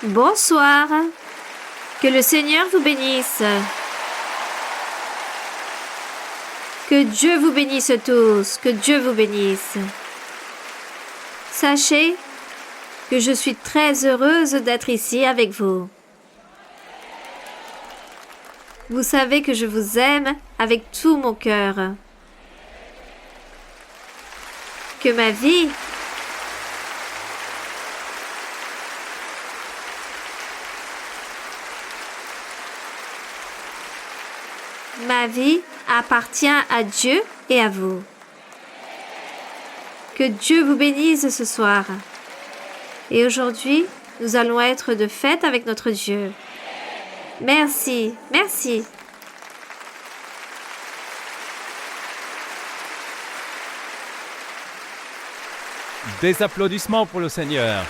Bonsoir. Que le Seigneur vous bénisse. Que Dieu vous bénisse tous. Que Dieu vous bénisse. Sachez que je suis très heureuse d'être ici avec vous. Vous savez que je vous aime avec tout mon cœur. Que ma vie appartient à Dieu et à vous. Que Dieu vous bénisse ce soir. Et aujourd'hui, nous allons être de fête avec notre Dieu. Merci, merci. Des applaudissements pour le Seigneur.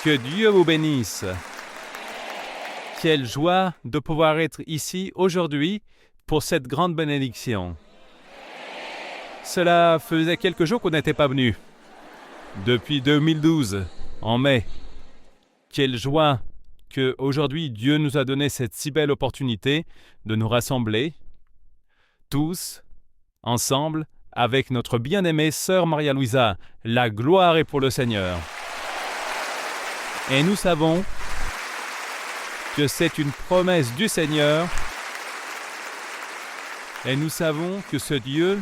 Que Dieu vous bénisse. Quelle joie de pouvoir être ici aujourd'hui pour cette grande bénédiction. Cela faisait quelques jours qu'on n'était pas venu. Depuis 2012, en mai. Quelle joie qu'aujourd'hui Dieu nous a donné cette si belle opportunité de nous rassembler, tous, ensemble, avec notre bien-aimée sœur Maria-Louisa. La gloire est pour le Seigneur. Et nous savons que c'est une promesse du Seigneur. Et nous savons que ce Dieu,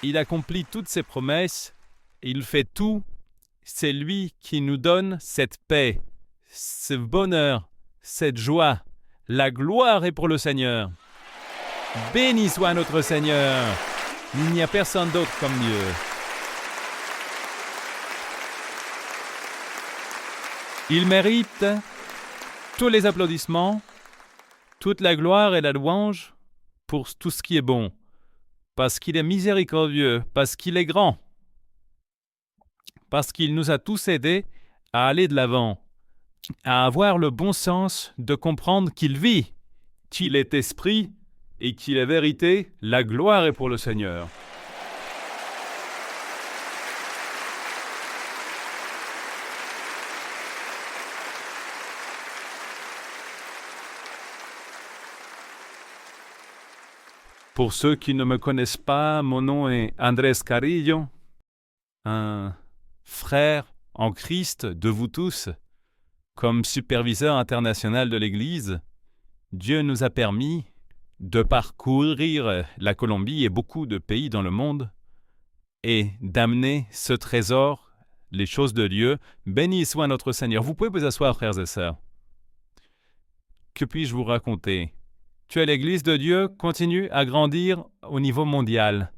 il accomplit toutes ses promesses, il fait tout. C'est lui qui nous donne cette paix, ce bonheur, cette joie. La gloire est pour le Seigneur. Béni soit notre Seigneur. Il n'y a personne d'autre comme Dieu. Il mérite tous les applaudissements, toute la gloire et la louange pour tout ce qui est bon, parce qu'il est miséricordieux, parce qu'il est grand, parce qu'il nous a tous aidés à aller de l'avant, à avoir le bon sens de comprendre qu'il vit, qu'il est esprit et qu'il est vérité. La gloire est pour le Seigneur. Pour ceux qui ne me connaissent pas, mon nom est Andrés Carrillo, un frère en Christ de vous tous. Comme superviseur international de l'Église, Dieu nous a permis de parcourir la Colombie et beaucoup de pays dans le monde et d'amener ce trésor, les choses de Dieu. Béni soit notre Seigneur. Vous pouvez vous asseoir, frères et sœurs. Que puis-je vous raconter ? L'Église de Dieu continue à grandir au niveau mondial.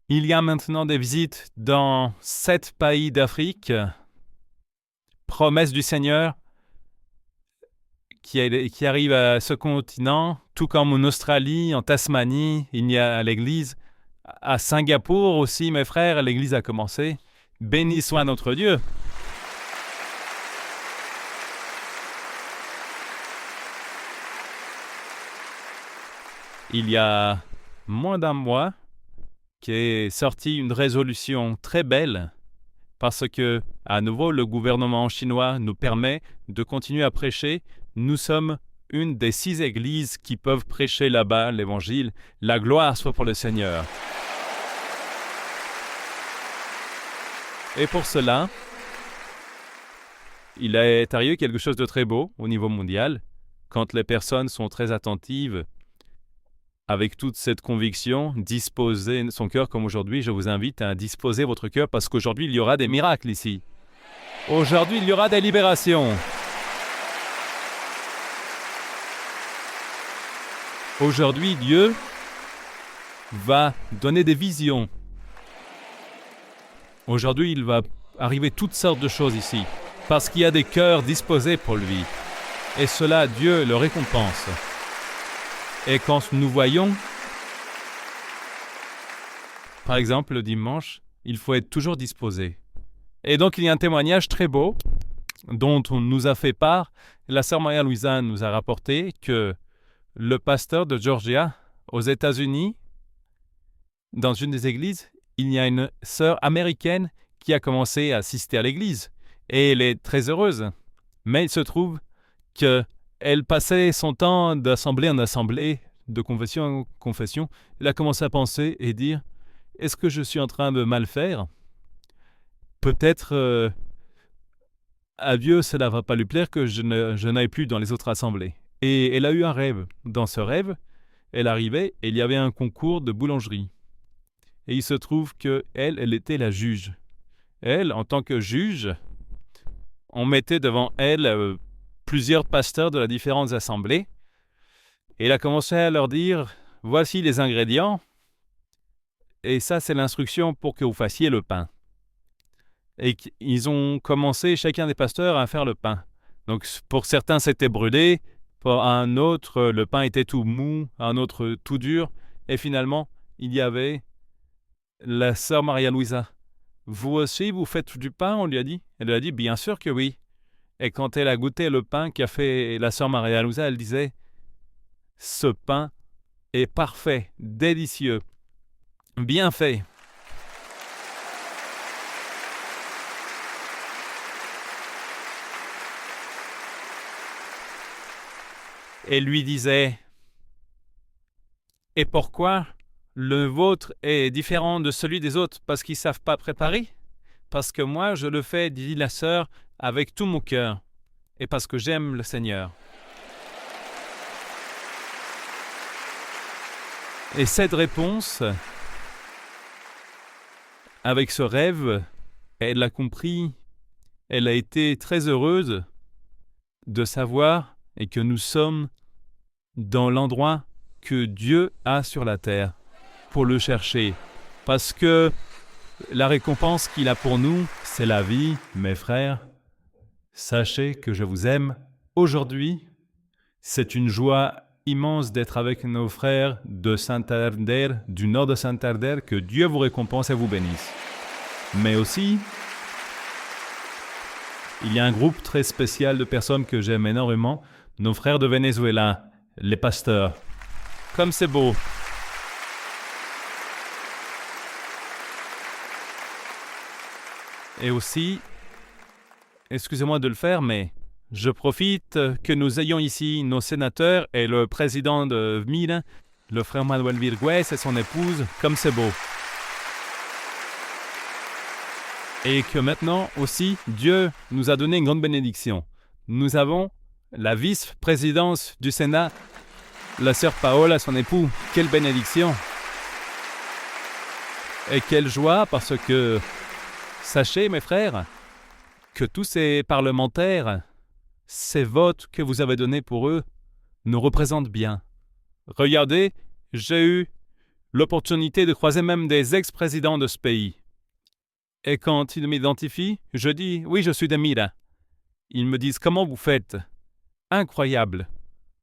Il y a maintenant des visites dans 7 pays d'Afrique. Promesse du Seigneur qui arrive à ce continent, tout comme en Australie, en Tasmanie, il y a l'Église. À Singapour aussi, mes frères, l'Église a commencé. Béni soit notre Dieu. Il y a moins d'un mois qu'est sortie une résolution très belle parce que, à nouveau, le gouvernement chinois nous permet de continuer à prêcher. Nous sommes une des 6 églises qui peuvent prêcher là-bas l'évangile. La gloire soit pour le Seigneur. Et pour cela, il est arrivé quelque chose de très beau au niveau mondial quand les personnes sont très attentives. Avec toute cette conviction, disposer son cœur comme aujourd'hui, je vous invite à disposer votre cœur parce qu'aujourd'hui, il y aura des miracles ici. Aujourd'hui, il y aura des libérations. Aujourd'hui, Dieu va donner des visions. Aujourd'hui, il va arriver toutes sortes de choses ici parce qu'il y a des cœurs disposés pour lui. Et cela, Dieu le récompense. Et quand nous voyons, par exemple, le dimanche, il faut être toujours disposé. Et donc, il y a un témoignage très beau dont on nous a fait part. La sœur Maria-Louisa nous a rapporté que le pasteur de Georgia, aux États-Unis, dans une des églises, il y a une sœur américaine qui a commencé à assister à l'église. Et elle est très heureuse. Mais il se trouve qu'elle passait son temps d'assemblée en assemblée, de confession en confession. Elle a commencé à penser et dire « Est-ce que je suis en train de mal faire ? Peut-être à Dieu, cela ne va pas lui plaire que je n'aille plus dans les autres assemblées. » Et elle a eu un rêve. Dans ce rêve, elle arrivait et il y avait un concours de boulangerie. Et il se trouve qu'elle était la juge. Elle, en tant que juge, on mettait devant elle plusieurs pasteurs de les différentes assemblées. Et elle a commencé à leur dire « Voici les ingrédients. Et ça, c'est l'instruction pour que vous fassiez le pain. » Et ils ont commencé, chacun des pasteurs, à faire le pain. Donc, pour certains, c'était brûlé. Pour un autre, le pain était tout mou. Un autre, tout dur. Et finalement, il y avait la sœur Maria-Louisa. « Vous aussi, vous faites du pain ?» on lui a dit. Elle a dit « Bien sûr que oui. » Et quand elle a goûté le pain qu'a fait la sœur Maria-Louisa, elle disait « Ce pain est parfait, délicieux, bien fait. » Elle lui disait « Et pourquoi le vôtre est différent de celui des autres? Parce qu'ils ne savent pas préparer? Parce que moi, je le fais, dit la sœur, avec tout mon cœur, et parce que j'aime le Seigneur. » Et cette réponse, avec ce rêve, elle l'a compris, elle a été très heureuse de savoir et que nous sommes dans l'endroit que Dieu a sur la terre pour le chercher. Parce que la récompense qu'il a pour nous, c'est la vie, mes frères. Sachez que je vous aime. Aujourd'hui, c'est une joie immense d'être avec nos frères de Santander, du nord de Santander, que Dieu vous récompense et vous bénisse. Mais aussi, il y a un groupe très spécial de personnes que j'aime énormément, nos frères de Venezuela, les pasteurs. Comme c'est beau. Et aussi, excusez-moi de le faire, mais je profite que nous ayons ici nos sénateurs et le président de Milan, le frère Manuel Virgües et son épouse, comme c'est beau. Et que maintenant aussi, Dieu nous a donné une grande bénédiction. Nous avons la vice-présidence du Sénat, la sœur Paola, son époux. Quelle bénédiction! Et quelle joie, parce que, sachez mes frères, que tous ces parlementaires, ces votes que vous avez donnés pour eux, nous représentent bien. Regardez, j'ai eu l'opportunité de croiser même des ex-présidents de ce pays. Et quand ils m'identifient, je dis « Oui, je suis de Mira ». Ils me disent « Comment vous faites ?»« Incroyable.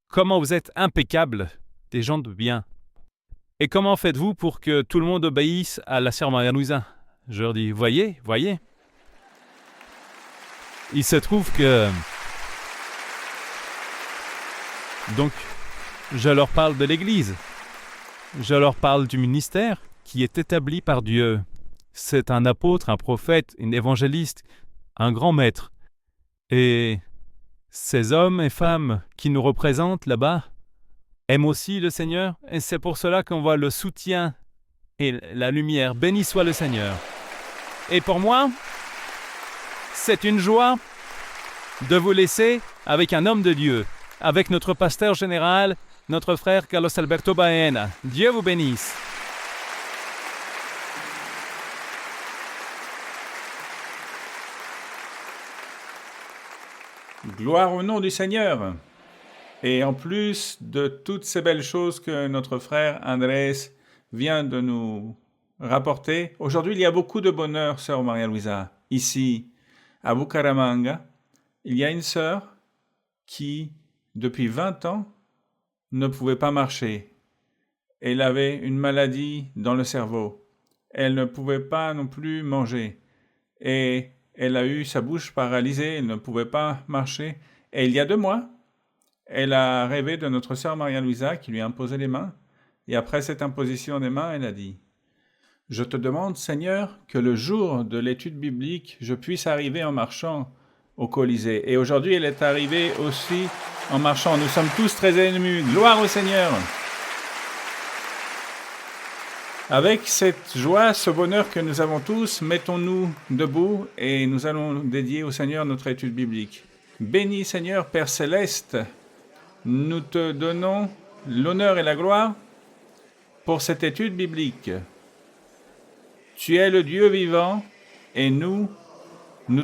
Comment vous êtes impeccable, des gens de bien. Et comment faites-vous pour que tout le monde obéisse à la sœur Maria-Louisa ?» Je leur dis « Voyez. » Il se trouve que... Donc, je leur parle de l'Église. Je leur parle du ministère qui est établi par Dieu. C'est un apôtre, un prophète, un évangéliste, un grand maître. Et ces hommes et femmes qui nous représentent là-bas aiment aussi le Seigneur. Et c'est pour cela qu'on voit le soutien et la lumière. Béni soit le Seigneur. Et pour moi, c'est une joie de vous laisser avec un homme de Dieu, avec notre pasteur général, notre frère Carlos Alberto Baena. Dieu vous bénisse. Gloire au nom du Seigneur. Et en plus de toutes ces belles choses que notre frère Andrés vient de nous rapporter, aujourd'hui il y a beaucoup de bonheur, sœur Maria-Louisa. Ici, à Bucaramanga, il y a une sœur qui, depuis 20 ans, ne pouvait pas marcher. Elle avait une maladie dans le cerveau. Elle ne pouvait pas non plus manger. Et elle a eu sa bouche paralysée, elle ne pouvait pas marcher. Et il y a 2 mois, elle a rêvé de notre sœur Maria-Louisa qui lui a imposé les mains. Et après cette imposition des mains, elle a dit Je te demande, Seigneur, que le jour de l'étude biblique, je puisse arriver en marchant au Colisée. Et aujourd'hui, elle est arrivée aussi en marchant. Nous sommes tous très émus. Gloire au Seigneur. Avec cette joie, ce bonheur que nous avons tous, mettons-nous debout et nous allons dédier au Seigneur notre étude biblique. Béni Seigneur, Père Céleste, nous te donnons l'honneur et la gloire pour cette étude biblique. Tu es le Dieu vivant et nous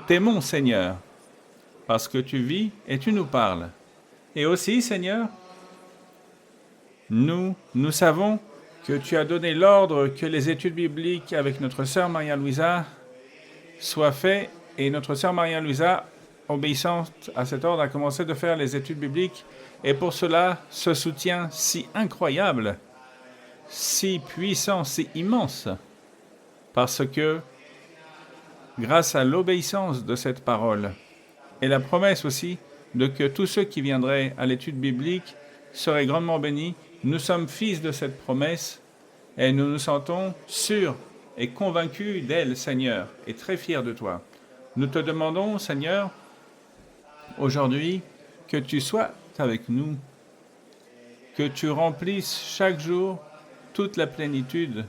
t'aimons Seigneur, parce que tu vis et tu nous parles. Et aussi Seigneur, nous savons que tu as donné l'ordre que les études bibliques avec notre sœur Maria-Louisa soient faites et notre sœur Maria-Louisa, obéissante à cet ordre, a commencé de faire les études bibliques et pour cela, ce soutien si incroyable, si puissant, si immense, parce que grâce à l'obéissance de cette parole et la promesse aussi de que tous ceux qui viendraient à l'étude biblique seraient grandement bénis, nous sommes fils de cette promesse et nous nous sentons sûrs et convaincus d'elle, Seigneur, et très fiers de toi. Nous te demandons, Seigneur, aujourd'hui, que tu sois avec nous, que tu remplisses chaque jour toute la plénitude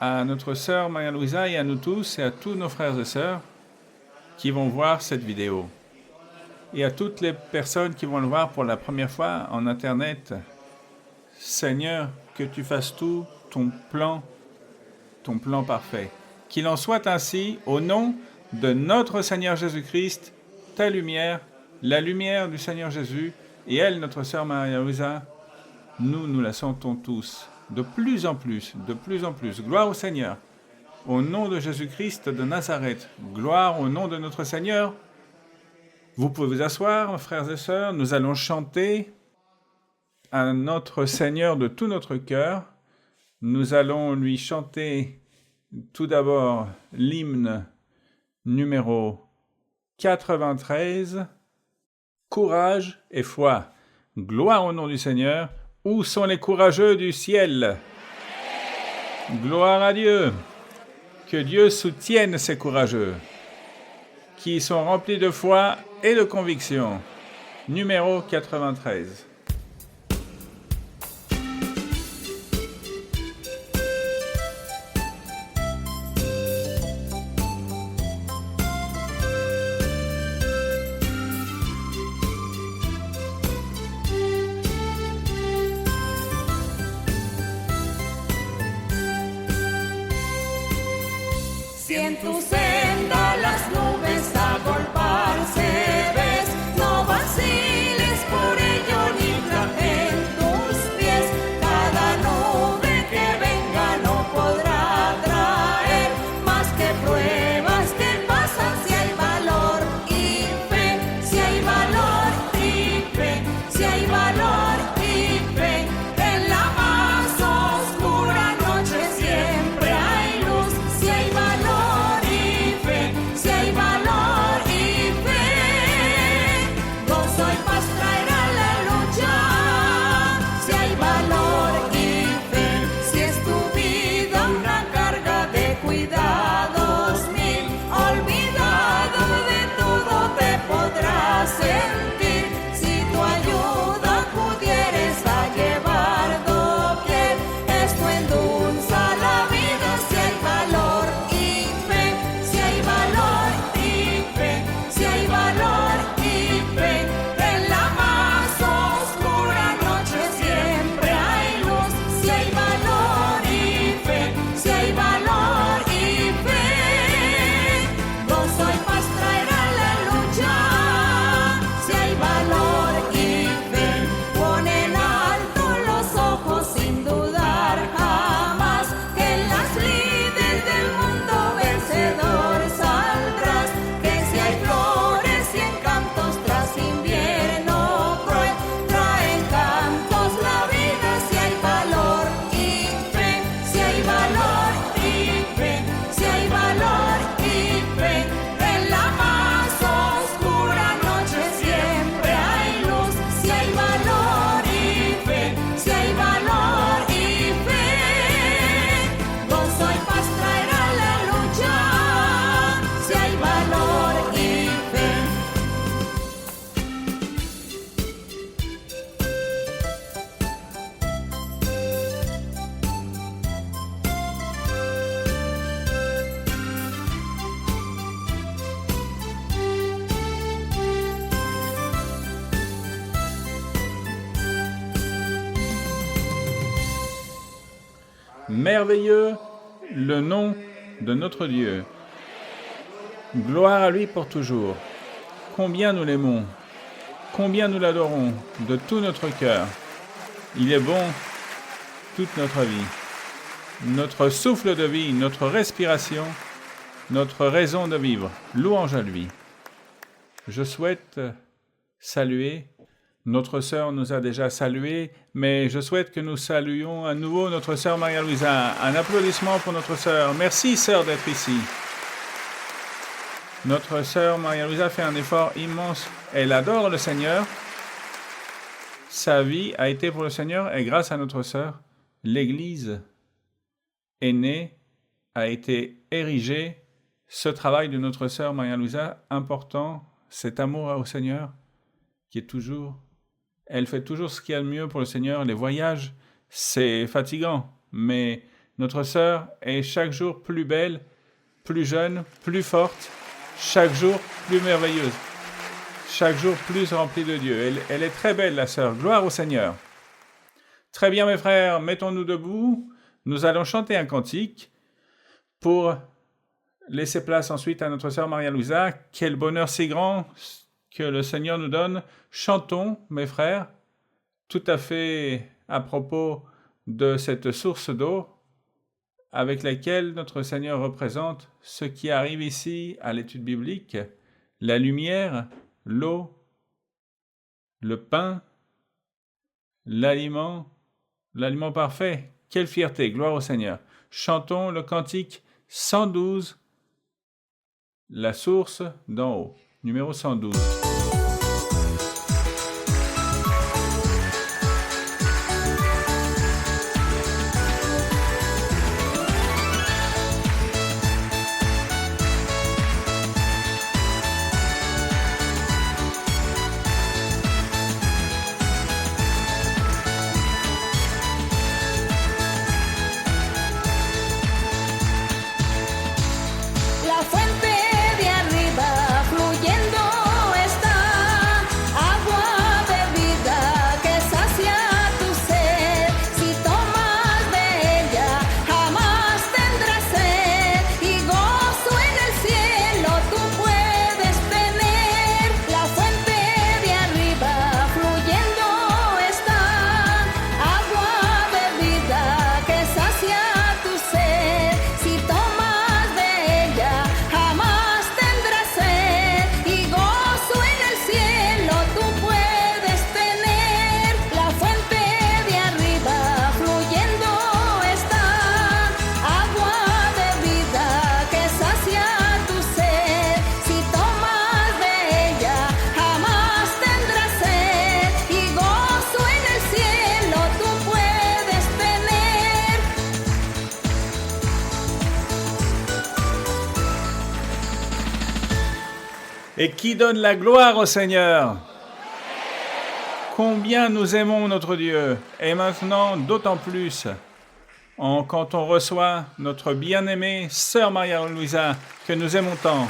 à notre sœur Maria-Louisa et à nous tous et à tous nos frères et sœurs qui vont voir cette vidéo. Et à toutes les personnes qui vont le voir pour la première fois en Internet, Seigneur, que tu fasses tout ton plan parfait. Qu'il en soit ainsi au nom de notre Seigneur Jésus-Christ, ta lumière, la lumière du Seigneur Jésus, et elle, notre sœur Maria-Louisa, nous la sentons tous, de plus en plus. Gloire au Seigneur. Au nom de Jésus-Christ de Nazareth, gloire au nom de notre Seigneur. Vous pouvez vous asseoir, frères et sœurs, nous allons chanter à notre Seigneur de tout notre cœur. Nous allons lui chanter tout d'abord l'hymne numéro 93, Courage et foi. Gloire au nom du Seigneur. Où sont les courageux du ciel? Gloire à Dieu. Que Dieu soutienne ces courageux qui sont remplis de foi et de conviction. Numéro 93. Si en tu senda las nubes agolparse ves, no vaciles por ello ni flaqueen tus pies. Cada nube que venga no podrá traer más que pruebas que pasan si hay valor y fe, si hay valor y fe, si hay valor y fe. En la más oscura noche siempre hay luz, si hay valor y fe. Merveilleux le nom de notre Dieu. Gloire à lui pour toujours. Combien nous l'aimons, combien nous l'adorons de tout notre cœur. Il est bon toute notre vie. Notre souffle de vie, notre respiration, notre raison de vivre. Louange à lui. Je souhaite saluer. Notre sœur nous a déjà salués, mais je souhaite que nous saluions à nouveau notre sœur Maria-Louisa. Un applaudissement pour notre sœur. Merci, sœur, d'être ici. Notre sœur Maria-Louisa fait un effort immense. Elle adore le Seigneur. Sa vie a été pour le Seigneur et grâce à notre sœur, l'Église est née, a été érigée. Ce travail de notre sœur Maria-Louisa, important, cet amour au Seigneur, qui est toujours... Elle fait toujours ce qu'il y a de mieux pour le Seigneur. Les voyages, c'est fatigant, mais notre sœur est chaque jour plus belle, plus jeune, plus forte, chaque jour plus merveilleuse, chaque jour plus remplie de Dieu. Elle est très belle, la sœur. Gloire au Seigneur. Très bien, mes frères, mettons-nous debout. Nous allons chanter un cantique pour laisser place ensuite à notre sœur Maria-Louisa. Quel bonheur si grand que le Seigneur nous donne. Chantons, mes frères, tout à fait à propos de cette source d'eau avec laquelle notre Seigneur représente ce qui arrive ici à l'étude biblique, la lumière, l'eau, le pain, l'aliment parfait. Quelle fierté, gloire au Seigneur. Chantons le cantique 112, la source d'en haut, numéro 112. La fuente de arriba fluyendo está, agua bebida que sacia tu sed. Si tomas de ella, jamás tendrás sed, y gozo en el cielo tú puedes tener. La fuente de arriba fluyendo está, agua bebida que sacia tu sed. Si tomas de ella, jamás tendrás sed, y gozo en el cielo tú puedes tener. La fuente de arriba fluyendo está, agua de vida que sacia tu sed. Si tomas de ella, jamás tendrás sed, y gozo en el cielo tú puedes tener. Et qui donne la gloire au Seigneur? Combien nous aimons notre Dieu, et maintenant d'autant plus quand on reçoit notre bien-aimée sœur Maria-Louisa, que nous aimons tant,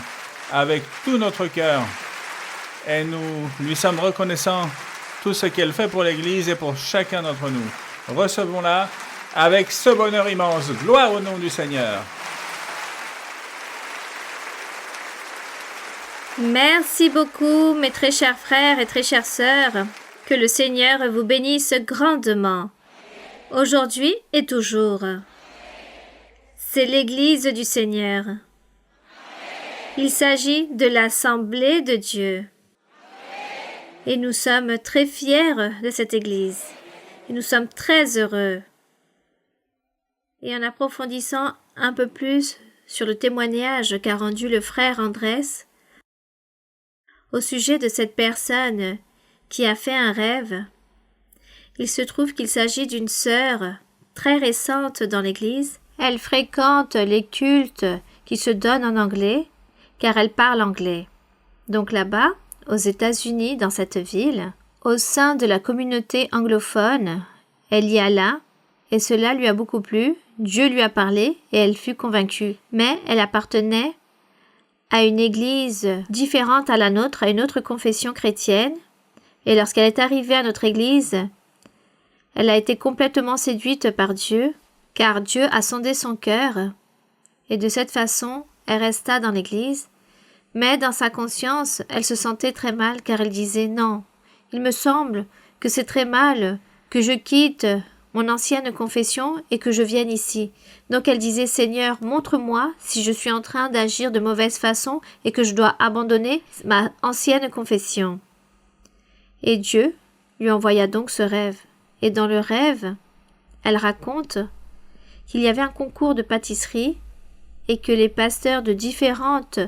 avec tout notre cœur, et nous lui sommes reconnaissants tout ce qu'elle fait pour l'Église et pour chacun d'entre nous. Recevons-la avec ce bonheur immense. Gloire au nom du Seigneur. Merci beaucoup, mes très chers frères et très chères sœurs. Que le Seigneur vous bénisse grandement, aujourd'hui et toujours. C'est l'Église du Seigneur. Il s'agit de l'Assemblée de Dieu. Et nous sommes très fiers de cette Église. Et nous sommes très heureux. Et en approfondissant un peu plus sur le témoignage qu'a rendu le frère Andrés au sujet de cette personne qui a fait un rêve, il se trouve qu'il s'agit d'une sœur très récente dans l'Église. Elle fréquente les cultes qui se donnent en anglais, car elle parle anglais. Donc là-bas, aux États-Unis, dans cette ville, au sein de la communauté anglophone, elle y alla, et cela lui a beaucoup plu. Dieu lui a parlé, et elle fut convaincue. Mais elle appartenait à une église différente à la nôtre, à une autre confession chrétienne. Et lorsqu'elle est arrivée à notre église, elle a été complètement séduite par Dieu car Dieu a sondé son cœur, et de cette façon, elle resta dans l'Église, mais dans sa conscience, elle se sentait très mal, car elle disait « Non, il me semble que c'est très mal que je quitte mon ancienne confession et que je vienne ici. » Donc elle disait « Seigneur, montre-moi si je suis en train d'agir de mauvaise façon et que je dois abandonner ma ancienne confession. » Et Dieu lui envoya donc ce rêve. Et dans le rêve, elle raconte qu'il y avait un concours de pâtisserie et que les pasteurs de différentes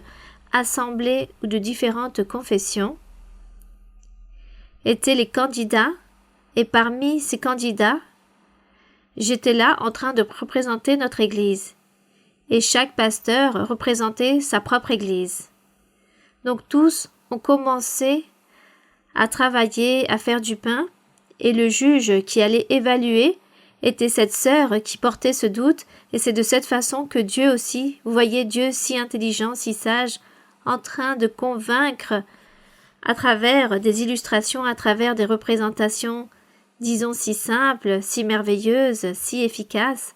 assemblées ou de différentes confessions étaient les candidats, et parmi ces candidats, j'étais là en train de représenter notre Église, et chaque pasteur représentait sa propre Église. Donc tous ont commencé à travailler, à faire du pain, et le juge qui allait évaluer était cette sœur qui portait ce doute, et c'est de cette façon que Dieu aussi, vous voyez Dieu si intelligent, si sage, en train de convaincre à travers des illustrations, à travers des représentations, disons si simples, si merveilleuses, si efficaces.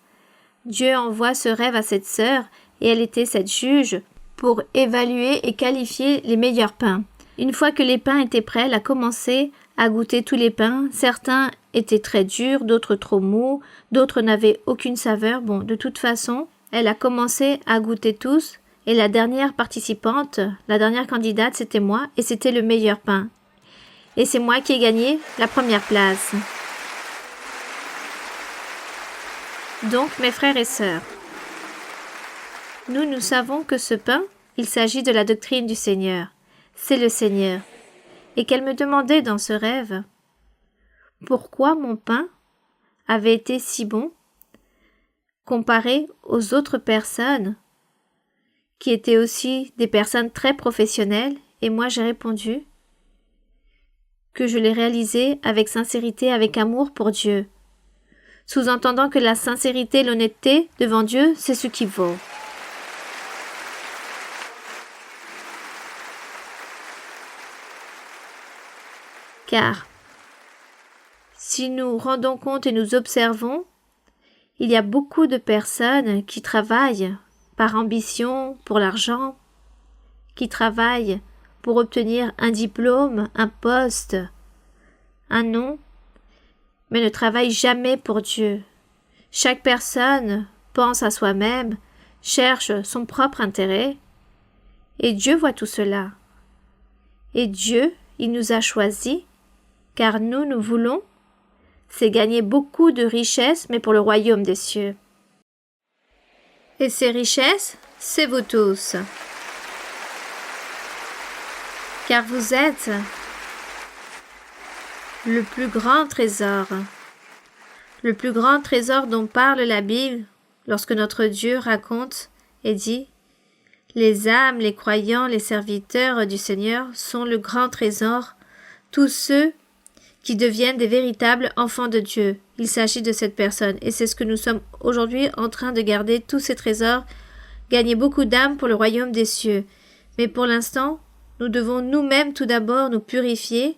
Dieu envoie ce rêve à cette sœur, et elle était cette juge pour évaluer et qualifier les meilleurs pains. Une fois que les pains étaient prêts, elle a commencé à goûter tous les pains. Certains étaient très durs, d'autres trop mous, d'autres n'avaient aucune saveur. Bon, de toute façon, elle a commencé à goûter tous. Et la dernière participante, la dernière candidate, c'était moi, et c'était le meilleur pain. Et c'est moi qui ai gagné la première place. Donc, mes frères et sœurs, nous savons que ce pain, il s'agit de la doctrine du Seigneur. C'est le Seigneur. Et qu'elle me demandait dans ce rêve pourquoi mon pain avait été si bon comparé aux autres personnes qui étaient aussi des personnes très professionnelles, et moi j'ai répondu que je l'ai réalisé avec sincérité, avec amour pour Dieu, sous-entendant que la sincérité et l'honnêteté devant Dieu, c'est ce qui vaut. Car si nous rendons compte et nous observons, il y a beaucoup de personnes qui travaillent par ambition, pour l'argent, qui travaillent pour obtenir un diplôme, un poste, un nom, mais ne travaillent jamais pour Dieu. Chaque personne pense à soi-même, cherche son propre intérêt, et Dieu voit tout cela. Et Dieu, il nous a choisis, car nous voulons, c'est gagner beaucoup de richesses, mais pour le royaume des cieux. Et ces richesses, c'est vous tous. Car vous êtes le plus grand trésor. Le plus grand trésor dont parle la Bible lorsque notre Dieu raconte et dit « Les âmes, les croyants, les serviteurs du Seigneur sont le grand trésor, tous ceux qui deviennent des véritables enfants de Dieu. » Il s'agit de cette personne, et c'est ce que nous sommes aujourd'hui en train de garder, tous ces trésors, gagner beaucoup d'âmes pour le royaume des cieux. Mais pour l'instant, nous devons nous-mêmes tout d'abord nous purifier,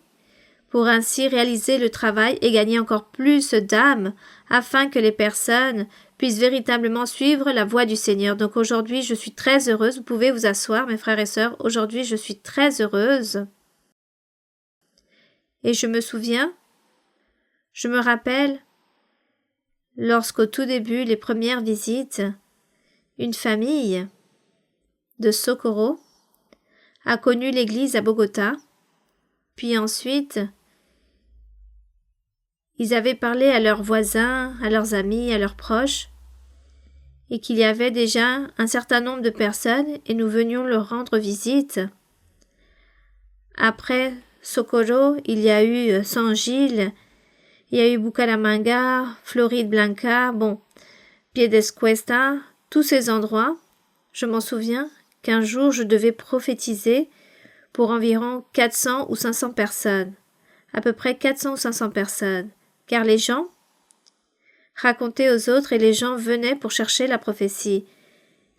pour ainsi réaliser le travail et gagner encore plus d'âmes, afin que les personnes puissent véritablement suivre la voie du Seigneur. Donc aujourd'hui, je suis très heureuse, vous pouvez vous asseoir mes frères et sœurs, aujourd'hui je suis très heureuse. Et je me souviens, je me rappelle, lorsqu'au tout début, les premières visites, une famille de Socorro a connu l'église à Bogota, puis ensuite, ils avaient parlé à leurs voisins, à leurs amis, à leurs proches, et qu'il y avait déjà un certain nombre de personnes, et nous venions leur rendre visite. Après Socorro, il y a eu San Gil, il y a eu Bucaramanga, Floride Blanca, Piedescuesta, tous ces endroits. Je m'en souviens qu'un jour je devais prophétiser pour environ 400 ou 500 personnes, à peu près 400 ou 500 personnes, car les gens racontaient aux autres et les gens venaient pour chercher la prophétie.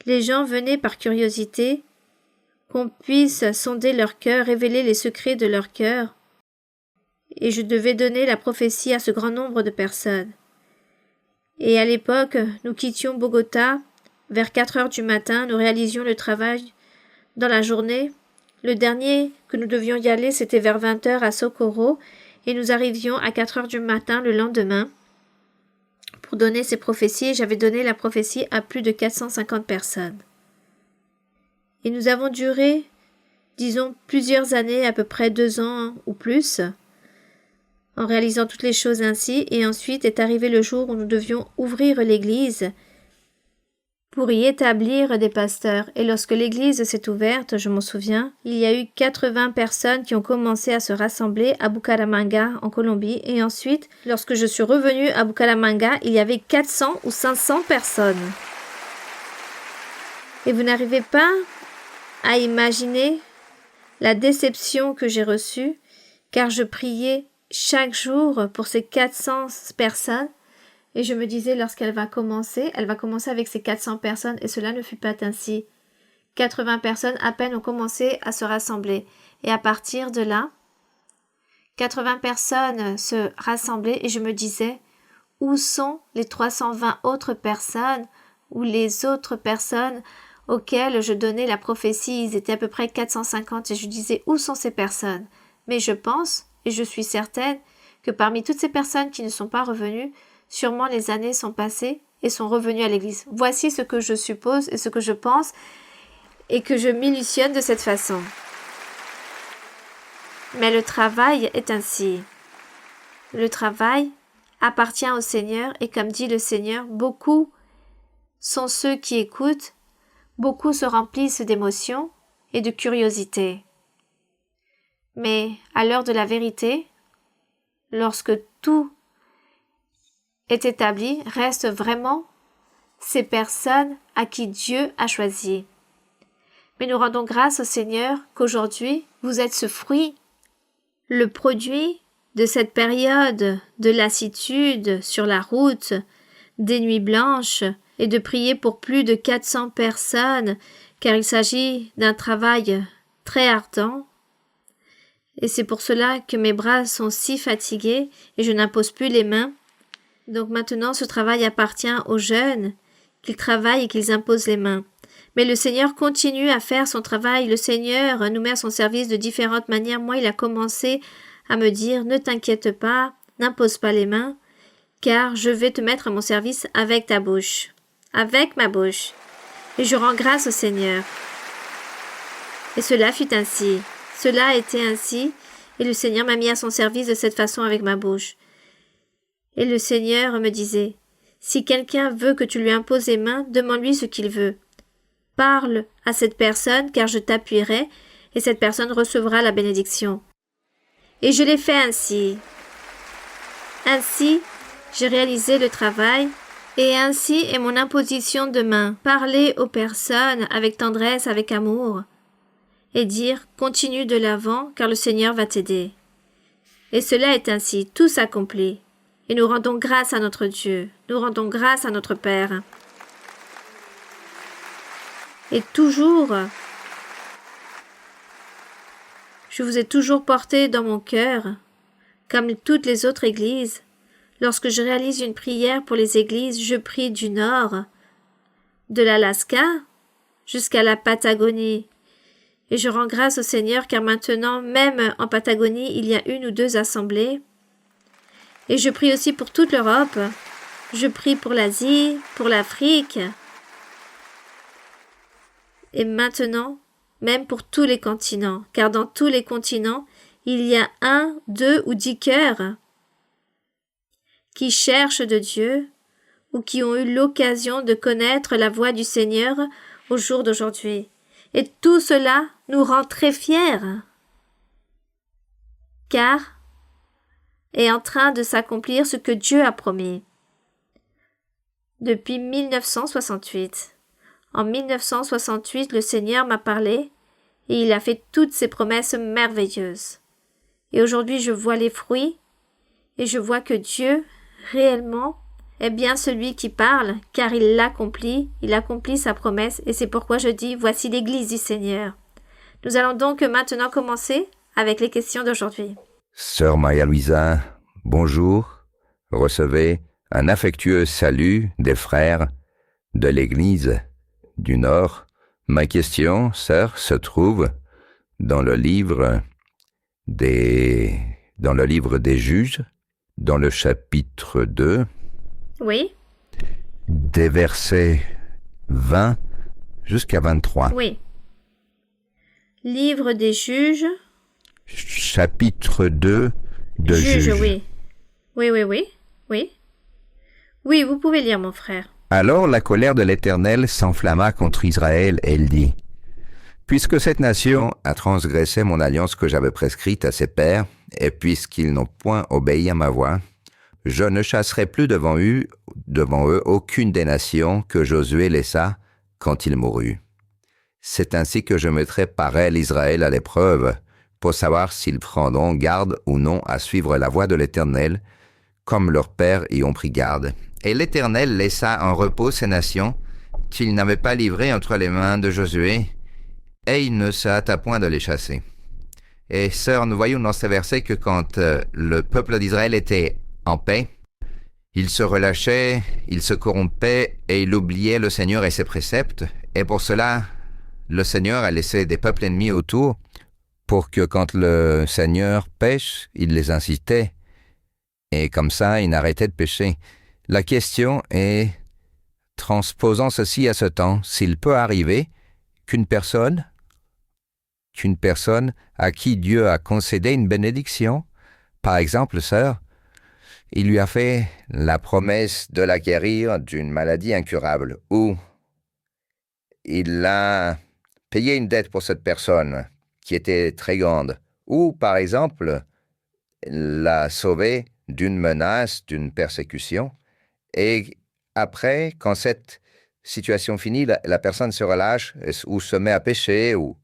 Les gens venaient par curiosité, qu'on puisse sonder leur cœur, révéler les secrets de leur cœur, et je devais donner la prophétie à ce grand nombre de personnes. Et à l'époque, nous quittions Bogota vers 4 heures du matin. Nous réalisions le travail dans la journée. Le dernier que nous devions y aller, c'était vers 20 heures à Socorro. Et nous arrivions à 4 heures du matin le lendemain pour donner ces prophéties. J'avais donné la prophétie à plus de 450 personnes. Et nous avons duré, disons, plusieurs années, à peu près 2 ans ou plus, en réalisant toutes les choses ainsi. Et ensuite est arrivé le jour où nous devions ouvrir l'église pour y établir des pasteurs. Et lorsque l'église s'est ouverte, je m'en souviens, il y a eu 80 personnes qui ont commencé à se rassembler à Bucaramanga, en Colombie. Et ensuite, lorsque je suis revenue à Bucaramanga, il y avait 400 ou 500 personnes. Et vous n'arrivez pas à imaginer la déception que j'ai reçue, car je priais chaque jour pour ces 400 personnes. Et je me disais, lorsqu'elle va commencer avec ces 400 personnes, et cela ne fut pas ainsi. 80 personnes à peine ont commencé à se rassembler. Et à partir de là, 80 personnes se rassemblaient, et je me disais, où sont les 320 autres personnes, ou les autres personnes auxquelles je donnais la prophétie? Ils étaient à peu près 450, et je disais, où sont ces personnes? Mais je pense, et je suis certaine, que parmi toutes ces personnes qui ne sont pas revenues, sûrement les années sont passées et sont revenues à l'église. Voici ce que je suppose et ce que je pense et que je m'illusionne de cette façon. Mais le travail est ainsi. Le travail appartient au Seigneur et comme dit le Seigneur, beaucoup sont ceux qui écoutent, beaucoup se remplissent d'émotions et de curiosité. Mais à l'heure de la vérité, lorsque tout est établi, restent vraiment ces personnes à qui Dieu a choisi. Mais nous rendons grâce au Seigneur qu'aujourd'hui, vous êtes ce fruit, le produit de cette période de lassitude sur la route, des nuits blanches, et de prier pour plus de 400 personnes, car il s'agit d'un travail très ardent. Et c'est pour cela que mes bras sont si fatigués et je n'impose plus les mains. Donc maintenant, ce travail appartient aux jeunes, qu'ils travaillent et qu'ils imposent les mains. Mais le Seigneur continue à faire son travail. Le Seigneur nous met à son service de différentes manières. Moi, il a commencé à me dire, ne t'inquiète pas, n'impose pas les mains, car je vais te mettre à mon service avec ta bouche, avec ma bouche. Et je rends grâce au Seigneur. Et cela fut ainsi. Cela a été ainsi, et le Seigneur m'a mis à son service de cette façon avec ma bouche. Et le Seigneur me disait, si quelqu'un veut que tu lui imposes les mains, demande-lui ce qu'il veut. Parle à cette personne, car je t'appuierai, et cette personne recevra la bénédiction. Et je l'ai fait ainsi. Ainsi, j'ai réalisé le travail, et ainsi est mon imposition de main. Parler aux personnes avec tendresse, avec amour, et dire, continue de l'avant, car le Seigneur va t'aider. Et cela est ainsi, tout s'accomplit. Et nous rendons grâce à notre Dieu, nous rendons grâce à notre Père. Et toujours, je vous ai toujours porté dans mon cœur, comme toutes les autres églises. Lorsque je réalise une prière pour les églises, je prie du nord, de l'Alaska, jusqu'à la Patagonie. Et je rends grâce au Seigneur car maintenant, même en Patagonie, il y a 1 ou 2 assemblées. Et je prie aussi pour toute l'Europe. Je prie pour l'Asie, pour l'Afrique. Et maintenant, même pour tous les continents. Car dans tous les continents, il y a 1, 2 ou 10 cœurs qui cherchent de Dieu ou qui ont eu l'occasion de connaître la voix du Seigneur au jour d'aujourd'hui. Et tout cela nous rend très fiers, car est en train de s'accomplir ce que Dieu a promis. Depuis 1968. En 1968, le Seigneur m'a parlé et il a fait toutes ces promesses merveilleuses. Et aujourd'hui, je vois les fruits et je vois que Dieu, réellement, est bien celui qui parle, car il accomplit sa promesse, et c'est pourquoi je dis, voici l'Église du Seigneur. Nous allons donc maintenant commencer avec les questions d'aujourd'hui. Sœur Maria Luisa, bonjour. Recevez un affectueux salut des frères de l'Église du Nord. Ma question, sœur, se trouve dans le livre des Juges, dans le chapitre 2, Oui, des versets 20 jusqu'à 23. oui. Livre des juges. Chapitre 2 de Juges, Juges. oui. Oui, oui, oui. Oui. Oui, vous pouvez lire, mon frère. Alors la colère de l'Éternel s'enflamma contre Israël et il dit, « Puisque cette nation a transgressé mon alliance que j'avais prescrite à ses pères, et puisqu'ils n'ont point obéi à ma voix, je ne chasserai plus devant eux aucune des nations que Josué laissa quand il mourut. C'est ainsi que je mettrai par elle Israël à l'épreuve, pour savoir s'ils prendront garde ou non à suivre la voie de l'Éternel, comme leurs pères y ont pris garde. Et l'Éternel laissa en repos ces nations qu'il n'avait pas livrées entre les mains de Josué, et il ne se hâta point de les chasser. » Et sœur, nous voyons dans ce verset que quand le peuple d'Israël était en paix, il se relâchait, il se corrompait et il oubliait le Seigneur et ses préceptes. Et pour cela, le Seigneur a laissé des peuples ennemis autour pour que quand le Seigneur pêche, il les incitait. Et comme ça, ils n'arrêtaient de pécher. La question est, transposant ceci à ce temps, s'il peut arriver qu'une personne à qui Dieu a concédé une bénédiction, par exemple, sœur, il lui a fait la promesse de la guérir d'une maladie incurable, ou il a payé une dette pour cette personne qui était très grande, ou par exemple, l'a sauvée d'une menace, d'une persécution, et après, quand cette situation finit, la personne se relâche ou se met à pécher ou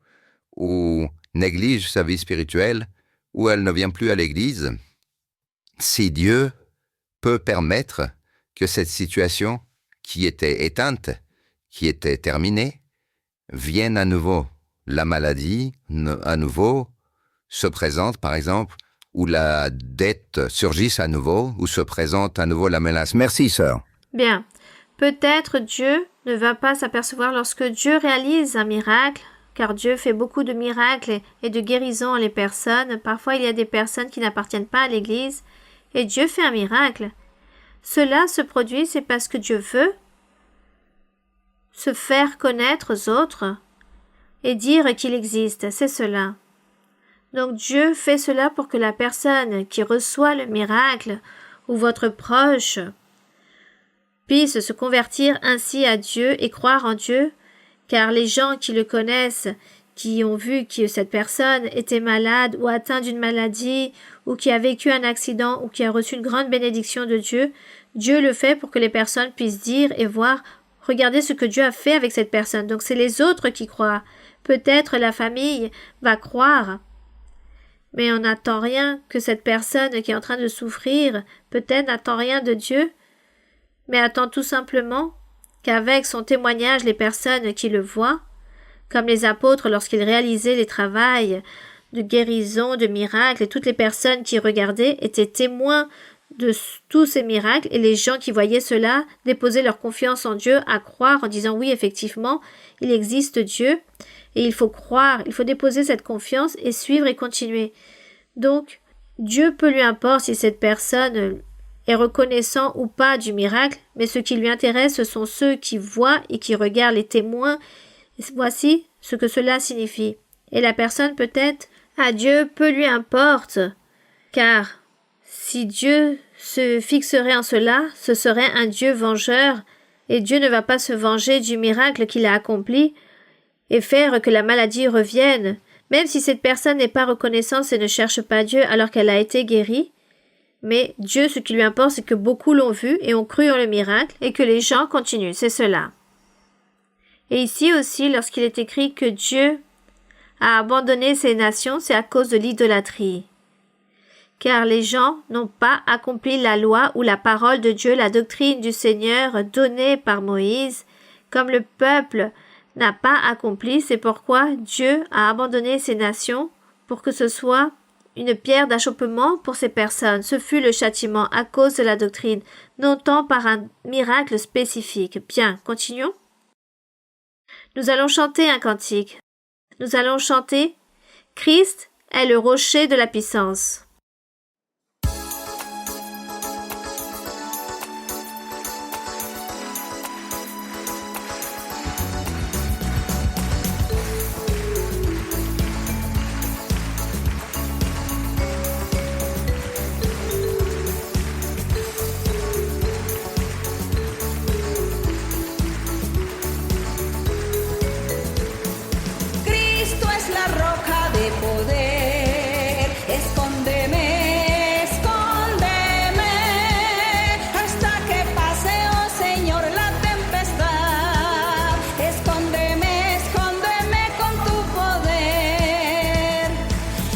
néglige sa vie spirituelle, ou elle ne vient plus à l'église. Si Dieu peut permettre que cette situation qui était éteinte, qui était terminée, vienne à nouveau, la maladie à nouveau se présente par exemple, ou la dette surgisse à nouveau, ou se présente à nouveau la menace. Merci, sœur. Bien. Peut-être Dieu ne va pas s'apercevoir lorsque Dieu réalise un miracle, car Dieu fait beaucoup de miracles et de guérisons en les personnes. Parfois, il y a des personnes qui n'appartiennent pas à l'Église, et Dieu fait un miracle. Cela se produit, c'est parce que Dieu veut se faire connaître aux autres et dire qu'il existe, c'est cela. Donc Dieu fait cela pour que la personne qui reçoit le miracle ou votre proche puisse se convertir ainsi à Dieu et croire en Dieu, car les gens qui le connaissent, qui ont vu que cette personne était malade ou atteinte d'une maladie ou qui a vécu un accident ou qui a reçu une grande bénédiction de Dieu, Dieu le fait pour que les personnes puissent dire et voir, regardez ce que Dieu a fait avec cette personne. Donc c'est les autres qui croient. Peut-être la famille va croire, mais on n'attend rien que cette personne qui est en train de souffrir, peut-être n'attend rien de Dieu, mais attend tout simplement qu'avec son témoignage, les personnes qui le voient, comme les apôtres lorsqu'ils réalisaient les travaux de guérison, de miracles, et toutes les personnes qui regardaient étaient témoins de tous ces miracles, et les gens qui voyaient cela déposaient leur confiance en Dieu, à croire en disant oui, effectivement, il existe Dieu, et il faut croire, il faut déposer cette confiance et suivre et continuer. Donc, Dieu peu lui importe si cette personne est reconnaissant ou pas du miracle, mais ce qui lui intéresse, ce sont ceux qui voient et qui regardent les témoins. Et voici ce que cela signifie. Et la personne peut-être, à Dieu peu lui importe, car si Dieu se fixerait en cela, ce serait un Dieu vengeur, et Dieu ne va pas se venger du miracle qu'il a accompli et faire que la maladie revienne, même si cette personne n'est pas reconnaissante et ne cherche pas Dieu alors qu'elle a été guérie. Mais Dieu, ce qui lui importe, c'est que beaucoup l'ont vu et ont cru en le miracle et que les gens continuent, c'est cela. Et ici aussi, lorsqu'il est écrit que Dieu a abandonné ces nations, c'est à cause de l'idolâtrie. Car les gens n'ont pas accompli la loi ou la parole de Dieu, la doctrine du Seigneur donnée par Moïse, comme le peuple n'a pas accompli, c'est pourquoi Dieu a abandonné ces nations pour que ce soit une pierre d'achoppement pour ces personnes. Ce fut le châtiment à cause de la doctrine, non tant par un miracle spécifique. Bien, continuons. Nous allons chanter un cantique. Nous allons chanter « Christ est le rocher de la puissance ». Cristo es la roca de poder, escóndeme, escóndeme, hasta que pase, oh Señor, la tempestad. Escóndeme, escóndeme con tu poder.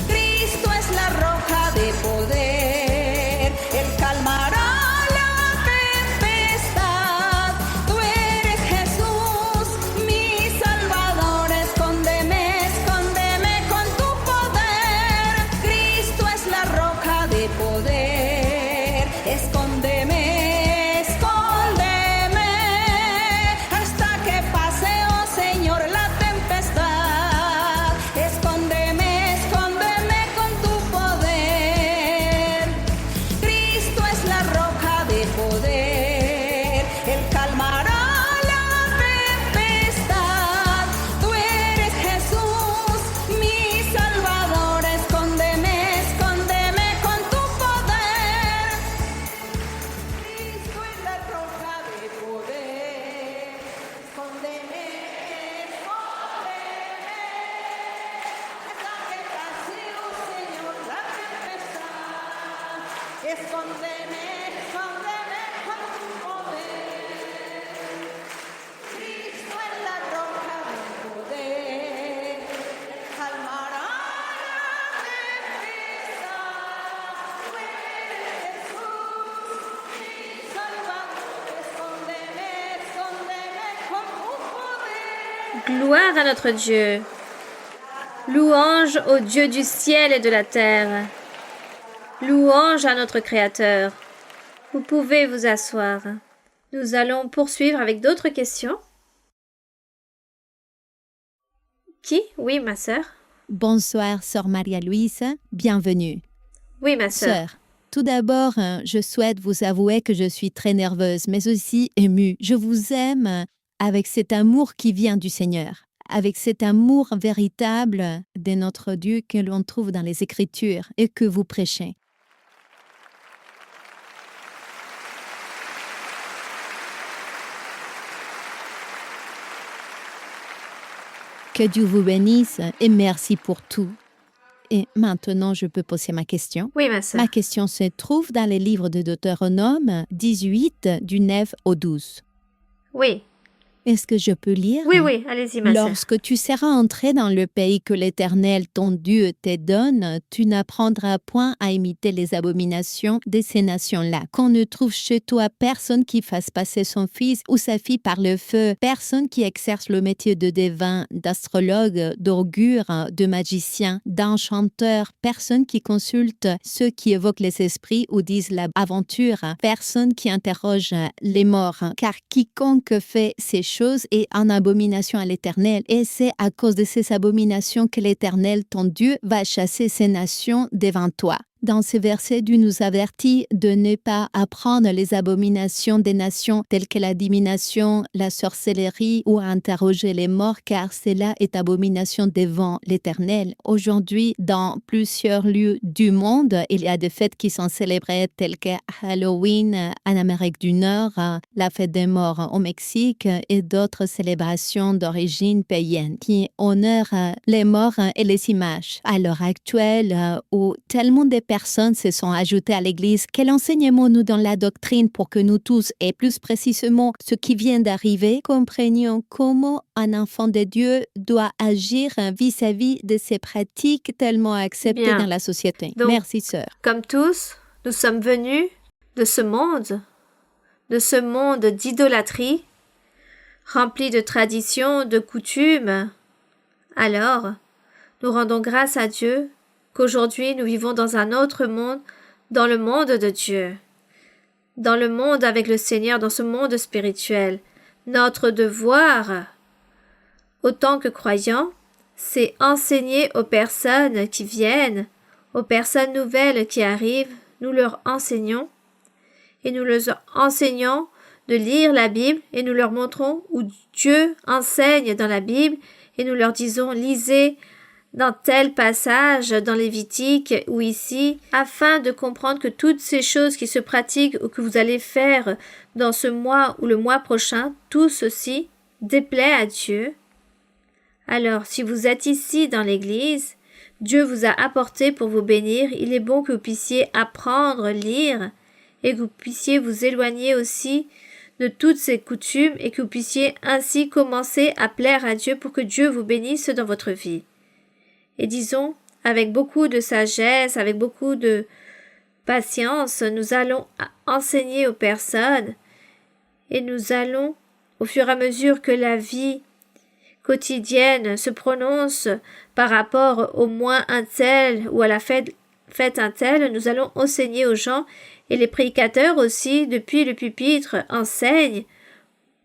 Cristo es la roca de poder, Él calmará la tempestad. Tú eres Jesús, mi Salvador. Escóndeme, escóndeme con tu poder. Cristo es la roca de poder. Escóndeme, escóndeme, hasta que pase, oh Señor, la tempestad. Escóndeme, escóndeme con tu poder. Cristo es la roca de poder, Él calmará la tempestad. Tú eres Jesús, mi Salvador. Escóndeme, escóndeme con tu poder. Cristo es la roca de poder. Escóndeme, escóndeme, hasta que pase, oh Señor, la tempestad. Escóndeme, escóndeme con tu poder. Cristo es la roca de poder, calmará la tempestad. Tú eres Jesús, mi Salvador. Escóndeme, escóndeme con tu poder. Gloire à notre Dieu. Louange au Dieu du ciel et de la terre. Louange à notre Créateur. Vous pouvez vous asseoir. Nous allons poursuivre avec d'autres questions. Qui? Oui, ma sœur. Bonsoir, sœur Maria-Louise. Bienvenue. Oui, ma sœur. Sœur, tout d'abord, je souhaite vous avouer que je suis très nerveuse, mais aussi émue. Je vous aime avec cet amour qui vient du Seigneur, avec cet amour véritable de notre Dieu que l'on trouve dans les Écritures et que vous prêchez. Que Dieu vous bénisse et merci pour tout. Et maintenant, je peux poser ma question. Oui, ma sœur. Ma question se trouve dans les livres de Deutéronome 18, du 9 au 12. Oui. Est-ce que je peux lire? Oui, oui, allez-y, ma sœur. Lorsque tu seras entré dans le pays que l'Éternel, ton Dieu, te donne, tu n'apprendras point à imiter les abominations de ces nations-là. Qu'on ne trouve chez toi personne qui fasse passer son fils ou sa fille par le feu, personne qui exerce le métier de devin, d'astrologue, d'augure, de magicien, d'enchanteur, personne qui consulte ceux qui évoquent les esprits ou disent l'aventure, personne qui interroge les morts, car quiconque fait ces choses est en abomination à l'Éternel, et c'est à cause de ces abominations que l'Éternel, ton Dieu, va chasser ces nations devant toi. Dans ce verset, Dieu nous avertit de ne pas apprendre les abominations des nations telles que la divination, la sorcellerie ou à interroger les morts, car cela est abomination devant l'Éternel. Aujourd'hui, dans plusieurs lieux du monde, il y a des fêtes qui sont célébrées telles que Halloween en Amérique du Nord, la fête des morts au Mexique et d'autres célébrations d'origine païenne qui honorent les morts et les images. À l'heure actuelle, où tellement de personnes se sont ajoutées à l'Église, quel enseignement nous donne la doctrine pour que nous tous, et plus précisément ce qui vient d'arriver, comprenions comment un enfant de Dieu doit agir vis-à-vis de ces pratiques tellement acceptées Bien. dans la société. Donc, Merci, sœur. Comme tous, nous sommes venus de ce monde d'idolâtrie, rempli de traditions, de coutumes. Alors, nous rendons grâce à Dieu qu'aujourd'hui nous vivons dans un autre monde, dans le monde de Dieu, dans le monde avec le Seigneur, dans ce monde spirituel. Notre devoir, autant que croyants, c'est enseigner aux personnes qui viennent, aux personnes nouvelles qui arrivent, nous leur enseignons et nous leur enseignons de lire la Bible et nous leur montrons où Dieu enseigne dans la Bible et nous leur disons lisez dans tel passage dans Lévitique ou ici, afin de comprendre que toutes ces choses qui se pratiquent ou que vous allez faire dans ce mois ou le mois prochain, tout ceci déplaît à Dieu. Alors, si vous êtes ici dans l'Église, Dieu vous a apporté pour vous bénir, il est bon que vous puissiez apprendre, lire, et que vous puissiez vous éloigner aussi de toutes ces coutumes et que vous puissiez ainsi commencer à plaire à Dieu pour que Dieu vous bénisse dans votre vie. Et disons, avec beaucoup de sagesse, avec beaucoup de patience, nous allons enseigner aux personnes et nous allons, au fur et à mesure que la vie quotidienne se prononce par rapport au mois un tel ou à la fête un tel, nous allons enseigner aux gens et les prédicateurs aussi, depuis le pupitre, enseignent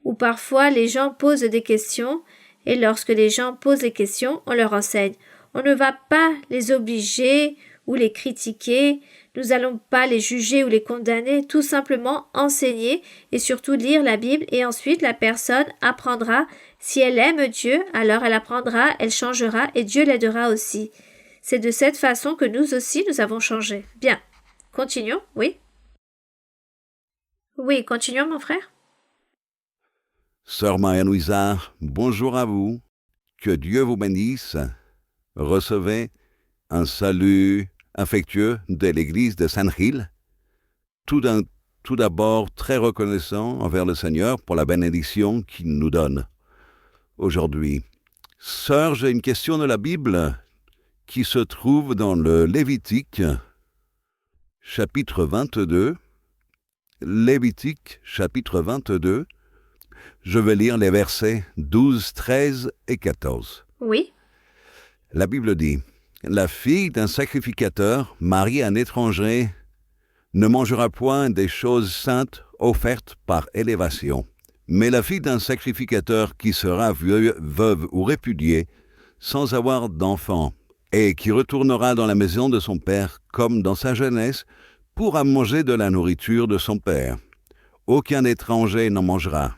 ou parfois les gens posent des questions et lorsque les gens posent les questions, on leur enseigne. On ne va pas les obliger ou les critiquer, nous n'allons pas les juger ou les condamner, tout simplement enseigner et surtout lire la Bible et ensuite la personne apprendra. Si elle aime Dieu, alors elle apprendra, elle changera et Dieu l'aidera aussi. C'est de cette façon que nous aussi nous avons changé. Bien, continuons, oui? Oui, continuons mon frère. Sœur Maria-Louisa, bonjour à vous. Que Dieu vous bénisse. Recevez un salut affectueux de l'église de San Gil. Tout d'abord, très reconnaissant envers le Seigneur pour la bénédiction qu'il nous donne aujourd'hui. Sœur, j'ai une question de la Bible qui se trouve dans le Lévitique, chapitre 22. Lévitique, chapitre 22. Je vais lire les versets 12, 13 et 14. Oui. La Bible dit « La fille d'un sacrificateur marié à un étranger ne mangera point des choses saintes offertes par élévation. Mais la fille d'un sacrificateur qui sera veuve ou répudiée, sans avoir d'enfant, et qui retournera dans la maison de son père comme dans sa jeunesse, pourra manger de la nourriture de son père. Aucun étranger n'en mangera.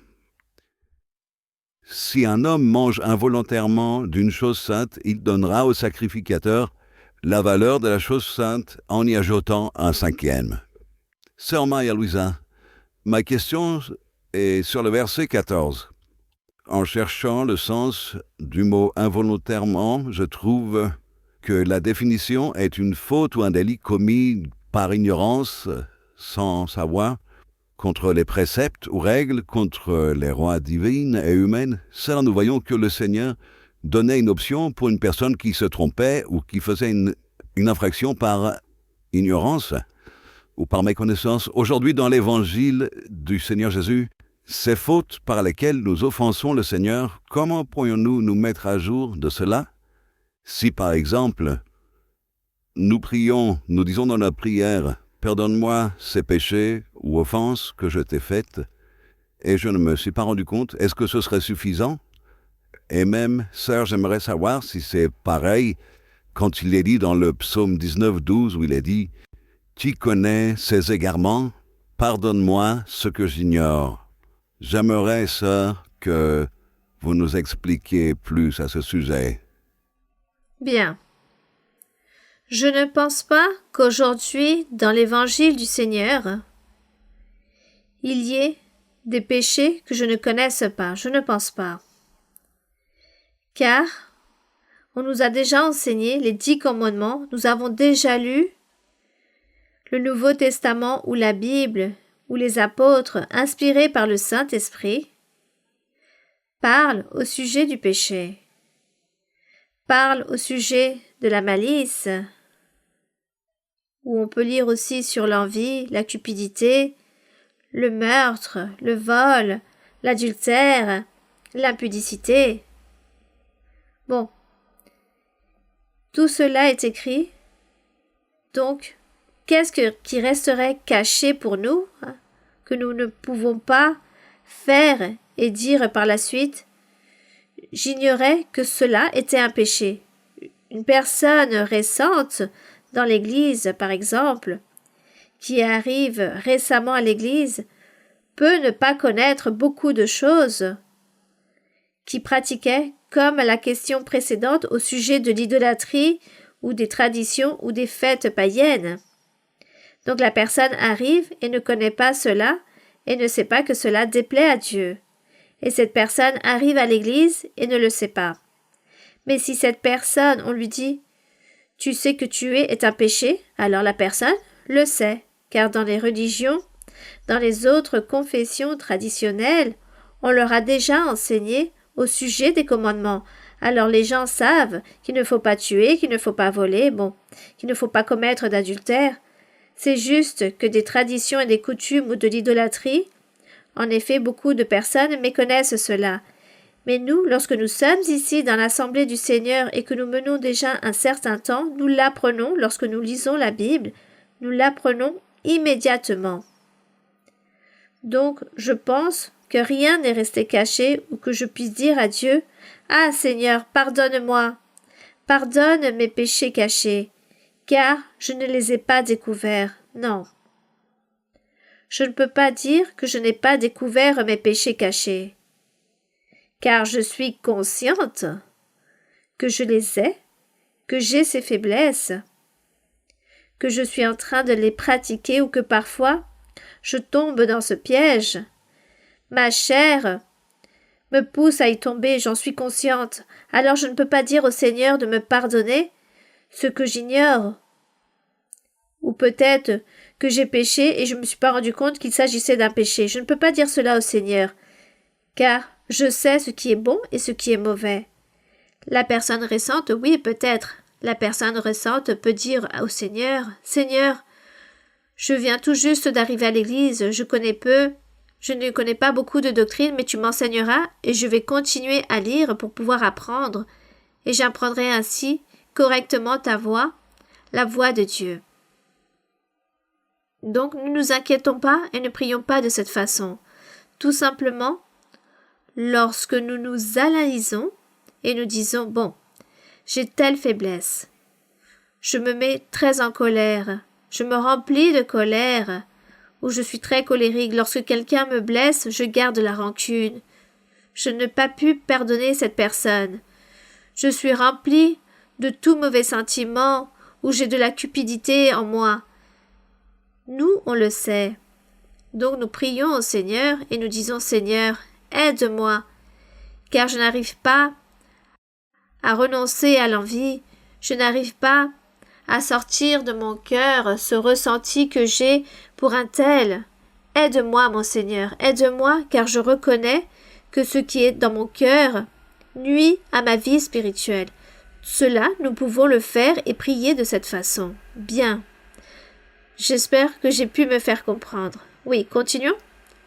Si un homme mange involontairement d'une chose sainte, il donnera au sacrificateur la valeur de la chose sainte en y ajoutant un cinquième. » Sœur Maria-Louisa, ma question est sur le verset 14. En cherchant le sens du mot involontairement, je trouve que la définition est une faute ou un délit commis par ignorance, sans savoir, contre les préceptes ou règles, contre les lois divines et humaines. Ça, nous voyons que le Seigneur donnait une option pour une personne qui se trompait ou qui faisait une infraction par ignorance ou par méconnaissance. Aujourd'hui, dans l'évangile du Seigneur Jésus, ces fautes par lesquelles nous offensons le Seigneur, comment pourrions-nous nous mettre à jour de cela? Si, par exemple, nous prions, nous disons dans notre prière, « Pardonne-moi ces péchés ou offenses que je t'ai faites, et je ne me suis pas rendu compte. » Est-ce que ce serait suffisant? Et même, sœur, j'aimerais savoir si c'est pareil quand il est dit dans le psaume 19, 12, où il est dit « Qui connaît ses égarements? Pardonne-moi ce que j'ignore. » J'aimerais, sœur, que vous nous expliquiez plus à ce sujet. Bien. Je ne pense pas qu'aujourd'hui, dans l'évangile du Seigneur, il y ait des péchés que je ne connaisse pas. Je ne pense pas. Car on nous a déjà enseigné les 10 commandements, nous avons déjà lu le Nouveau Testament ou la Bible ou les apôtres inspirés par le Saint-Esprit parlent au sujet du péché, parlent au sujet de la malice, où on peut lire aussi sur l'envie, la cupidité, le meurtre, le vol, l'adultère, l'impudicité. Bon, tout cela est écrit Donc, qu'est-ce qui resterait caché pour nous, hein, que nous ne pouvons pas faire et dire par la suite? J'ignorais que cela était un péché. Une personne récente dans l'Église, par exemple, qui arrive récemment à l'Église, peut ne pas connaître beaucoup de choses qui pratiquaient, comme la question précédente au sujet de l'idolâtrie ou des traditions ou des fêtes païennes. Donc la personne arrive et ne connaît pas cela et ne sait pas que cela déplaît à Dieu. Et cette personne arrive à l'Église et ne le sait pas. Mais si cette personne, on lui dit « Tu sais que tuer est un péché », alors la personne le sait, car dans les religions, dans les autres confessions traditionnelles, on leur a déjà enseigné au sujet des commandements. Alors les gens savent qu'il ne faut pas tuer, qu'il ne faut pas voler, qu'il ne faut pas commettre d'adultère. C'est juste que des traditions et des coutumes ou de l'idolâtrie, en effet, beaucoup de personnes méconnaissent cela. Mais nous, lorsque nous sommes ici dans l'Assemblée du Seigneur et que nous menons déjà un certain temps, nous l'apprenons lorsque nous lisons la Bible, nous l'apprenons immédiatement. Donc, je pense que rien n'est resté caché ou que je puisse dire à Dieu « Ah Seigneur, pardonne-moi, pardonne mes péchés cachés, car je ne les ai pas découverts. » Non. Je ne peux pas dire que je n'ai pas découvert mes péchés cachés, car je suis consciente que je les ai, que j'ai ces faiblesses, que je suis en train de les pratiquer ou que parfois je tombe dans ce piège. Ma chair me pousse à y tomber, j'en suis consciente. Alors je ne peux pas dire au Seigneur de me pardonner ce que j'ignore. Ou peut-être que j'ai péché et je ne me suis pas rendu compte qu'il s'agissait d'un péché. Je ne peux pas dire cela au Seigneur, car je sais ce qui est bon et ce qui est mauvais. La personne récente, oui, peut-être. La personne récente peut dire au Seigneur, « Seigneur, je viens tout juste d'arriver à l'église, je ne connais pas beaucoup de doctrines, mais tu m'enseigneras et je vais continuer à lire pour pouvoir apprendre, et j'apprendrai ainsi correctement ta voix, la voix de Dieu. » Donc ne nous inquiétons pas et ne prions pas de cette façon. Tout simplement, lorsque nous nous analysons et nous disons « Bon, j'ai telle faiblesse, je me mets très en colère, je me remplis de colère, ou je suis très colérique, lorsque quelqu'un me blesse, je garde la rancune. Je n'ai pas pu pardonner cette personne. Je suis rempli de tout mauvais sentiment, ou j'ai de la cupidité en moi. » Nous, on le sait. Donc nous prions au Seigneur et nous disons « Seigneur, aide-moi, car je n'arrive pas à renoncer à l'envie, je n'arrive pas à sortir de mon cœur ce ressenti que j'ai pour un tel. Aide-moi, mon Seigneur, aide-moi, car je reconnais que ce qui est dans mon cœur nuit à ma vie spirituelle. » Cela, nous pouvons le faire et prier de cette façon. Bien. J'espère que j'ai pu me faire comprendre. Oui, continuons.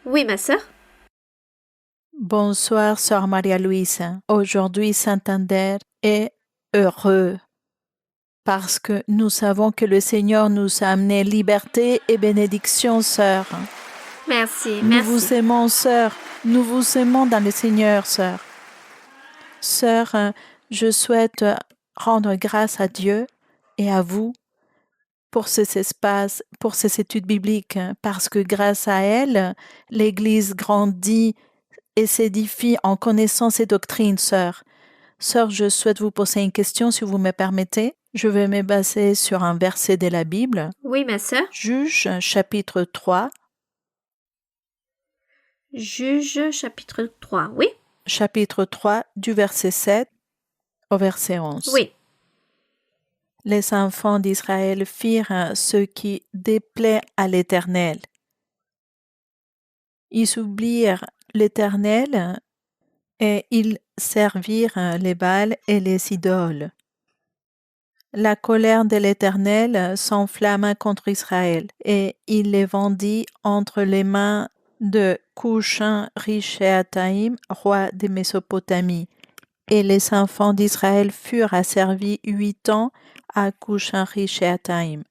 Oui, ma sœur. Bonsoir, sœur Maria-Louise. Aujourd'hui, Santander est heureux parce que nous savons que le Seigneur nous a amené liberté et bénédiction, sœur. Merci, Nous merci. vous aimons, sœur. Nous vous aimons dans le Seigneur, sœur. Sœur, je souhaite rendre grâce à Dieu et à vous pour ces espaces, pour ces études bibliques, parce que grâce à elles, l'Église grandit et s'édifie en connaissant ces doctrines, sœur. Sœur, je souhaite vous poser une question, si vous me permettez. Je vais me baser sur un verset de la Bible. Oui, ma sœur. Juge, chapitre 3. Juge, chapitre 3, oui. Chapitre 3, du verset 7 au verset 11. Oui. Les enfants d'Israël firent ce qui déplaît à l'Éternel. Ils oublièrent l'Éternel et ils servirent les Baals et les idoles. La colère de l'Éternel s'enflamma contre Israël et il les vendit entre les mains de Cushan-Rishathaïm, roi de Mésopotamie. Et les enfants d'Israël furent asservis 8 ans à Cushan-Rishathaïm.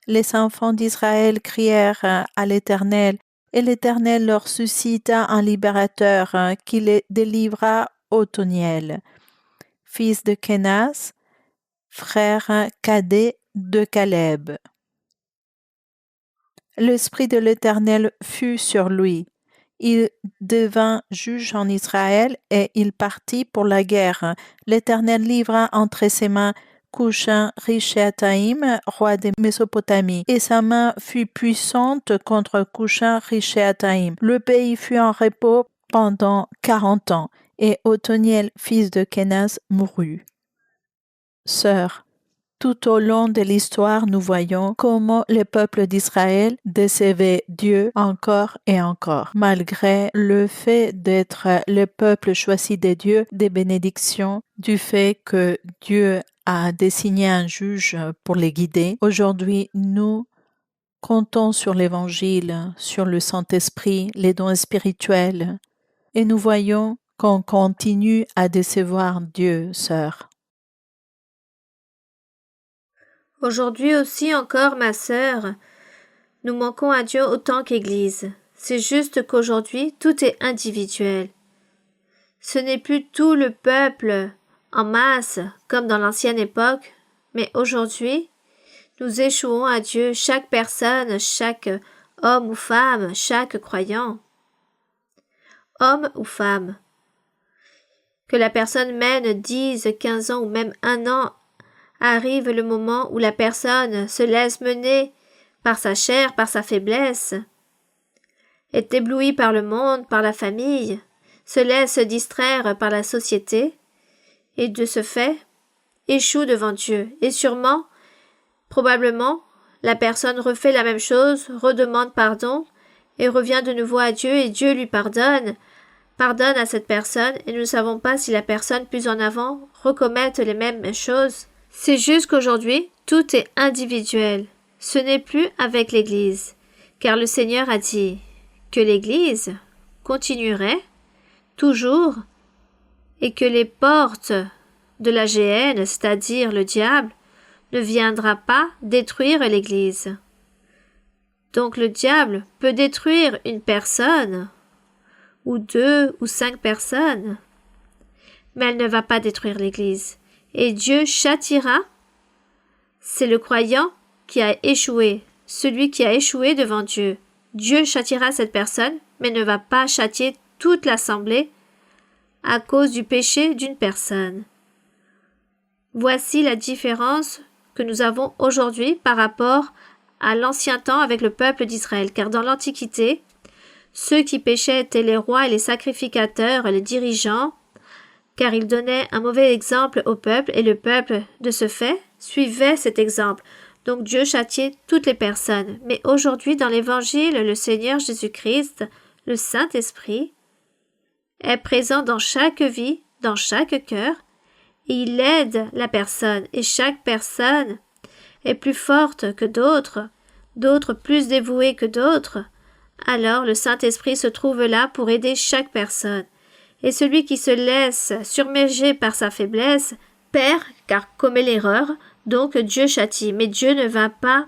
Les enfants d'Israël crièrent à l'Éternel, et l'Éternel leur suscita un libérateur qui les délivra Othniel, fils de Kénas, frère cadet de Caleb. L'Esprit de l'Éternel fut sur lui. Il devint juge en Israël et il partit pour la guerre. L'Éternel livra entre ses mains Cushan-Rishathaïm, roi de Mésopotamie, et sa main fut puissante contre Cushan-Rishathaïm. Le pays fut en repos pendant 40 ans, et Othniel, fils de Kénas, mourut. Sœurs, tout au long de l'histoire, nous voyons comment le peuple d'Israël décevait Dieu encore et encore, malgré le fait d'être le peuple choisi de Dieu, des bénédictions, du fait que Dieu a désigné un juge pour les guider. Aujourd'hui, nous comptons sur l'Évangile, sur le Saint-Esprit, les dons spirituels, et nous voyons qu'on continue à décevoir Dieu, sœurs. Aujourd'hui aussi encore, ma sœur, nous manquons à Dieu autant qu'Église. C'est juste qu'aujourd'hui, tout est individuel. Ce n'est plus tout le peuple en masse, comme dans l'ancienne époque, mais aujourd'hui, nous échouons à Dieu, chaque personne, chaque homme ou femme, chaque croyant. Homme ou femme. Que la personne mène 10, 15 ans ou même 1 an, arrive le moment où la personne se laisse mener par sa chair, par sa faiblesse, est éblouie par le monde, par la famille, se laisse distraire par la société, et de ce fait, échoue devant Dieu. Et sûrement, probablement, la personne refait la même chose, redemande pardon, et revient de nouveau à Dieu, et Dieu lui pardonne à cette personne, et nous ne savons pas si la personne plus en avant recommette les mêmes choses. C'est juste qu'aujourd'hui, tout est individuel. Ce n'est plus avec l'Église, car le Seigneur a dit que l'Église continuerait toujours et que les portes de la géhenne, c'est-à-dire le diable, ne viendra pas détruire l'Église. Donc le diable peut détruire une personne, ou 2 ou 5 personnes, mais elle ne va pas détruire l'Église. Et Dieu châtiera, c'est le croyant qui a échoué, celui qui a échoué devant Dieu. Dieu châtiera cette personne, mais ne va pas châtier toute l'assemblée à cause du péché d'une personne. Voici la différence que nous avons aujourd'hui par rapport à l'ancien temps avec le peuple d'Israël, car dans l'Antiquité, ceux qui péchaient étaient les rois et les sacrificateurs, les dirigeants, car ils donnaient un mauvais exemple au peuple, et le peuple, de ce fait, suivait cet exemple. Donc Dieu châtiait toutes les personnes. Mais aujourd'hui, dans l'Évangile, le Seigneur Jésus-Christ, le Saint-Esprit, est présent dans chaque vie, dans chaque cœur, et il aide la personne, et chaque personne est plus forte que d'autres, d'autres plus dévouées que d'autres. Alors le Saint-Esprit se trouve là pour aider chaque personne. Et celui qui se laisse submerger par sa faiblesse perd, car commet l'erreur, donc Dieu châtie. Mais Dieu ne va pas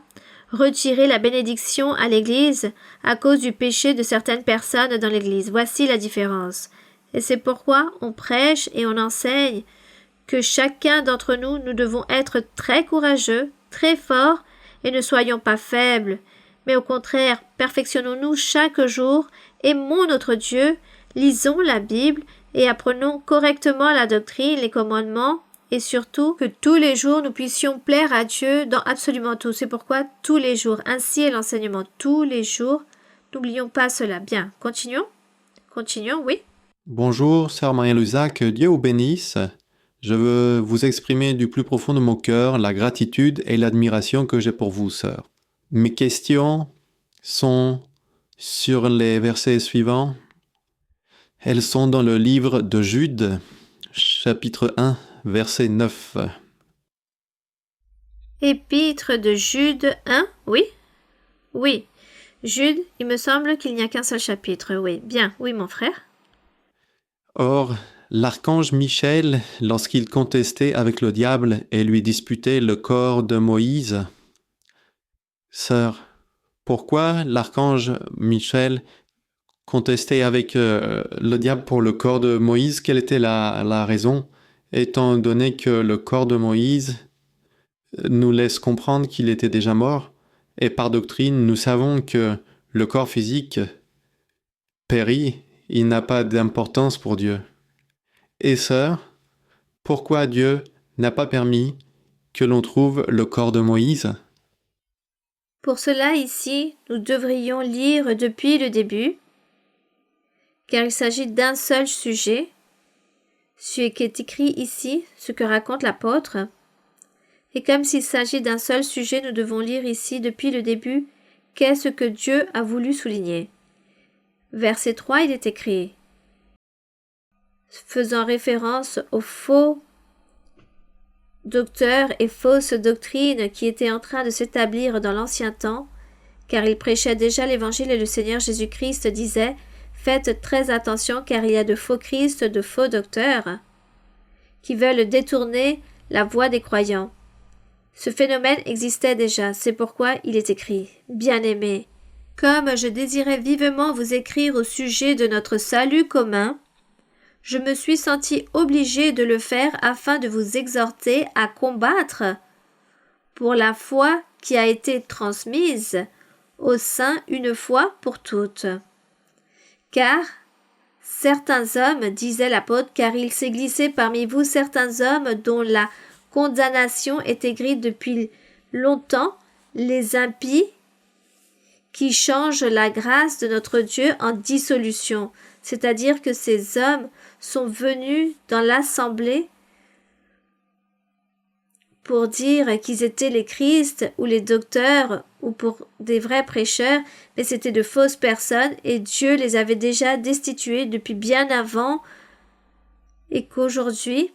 retirer la bénédiction à l'Église à cause du péché de certaines personnes dans l'Église. Voici la différence. Et c'est pourquoi on prêche et on enseigne que chacun d'entre nous, nous devons être très courageux, très forts, et ne soyons pas faibles, mais au contraire, perfectionnons-nous chaque jour, aimons notre Dieu, lisons la Bible et apprenons correctement la doctrine, les commandements, et surtout que tous les jours nous puissions plaire à Dieu dans absolument tout. C'est pourquoi tous les jours, ainsi est l'enseignement, tous les jours, n'oublions pas cela. Bien, continuons, oui. Bonjour, sœur Maria-Louisa, que Dieu vous bénisse. Je veux vous exprimer du plus profond de mon cœur la gratitude et l'admiration que j'ai pour vous, sœur. Mes questions sont sur les versets suivants. Elles sont dans le livre de Jude, chapitre 1, verset 9. Épître de Jude 1, oui? Oui. Jude, il me semble qu'il n'y a qu'un seul chapitre, oui. Bien, oui, mon frère. Or, l'archange Michel, lorsqu'il contestait avec le diable et lui disputait le corps de Moïse, Sœur, pourquoi l'archange Michel contestait avec le diable pour le corps de Moïse? Quelle était la raison, étant donné que le corps de Moïse nous laisse comprendre qu'il était déjà mort, et par doctrine, nous savons que le corps physique périt, il n'a pas d'importance pour Dieu. Et sœur, pourquoi Dieu n'a pas permis que l'on trouve le corps de Moïse? Pour cela, ici, nous devrions lire depuis le début, car il s'agit d'un seul sujet, ce qui est écrit ici, ce que raconte l'apôtre. Et comme s'il s'agit d'un seul sujet, nous devons lire ici depuis le début qu'est-ce que Dieu a voulu souligner. Verset 3, il est écrit, faisant référence aux faux docteurs et fausses doctrines qui étaient en train de s'établir dans l'ancien temps, car ils prêchaient déjà l'Évangile et le Seigneur Jésus-Christ disait « Faites très attention car il y a de faux Christ, de faux docteurs qui veulent détourner la voie des croyants. » Ce phénomène existait déjà, c'est pourquoi il est écrit « Bien-aimés, comme je désirais vivement vous écrire au sujet de notre salut commun, je me suis senti obligé de le faire afin de vous exhorter à combattre pour la foi qui a été transmise aux saints une fois pour toutes. Car certains hommes, disait l'apôtre, car il s'est glissé parmi vous certains hommes dont la condamnation est écrite depuis longtemps, les impies, qui changent la grâce de notre Dieu en dissolution. C'est-à-dire que ces hommes sont venus dans l'assemblée pour dire qu'ils étaient les Christ ou les docteurs ou pour des vrais prêcheurs, mais c'était de fausses personnes et Dieu les avait déjà destitués depuis bien avant et qu'aujourd'hui,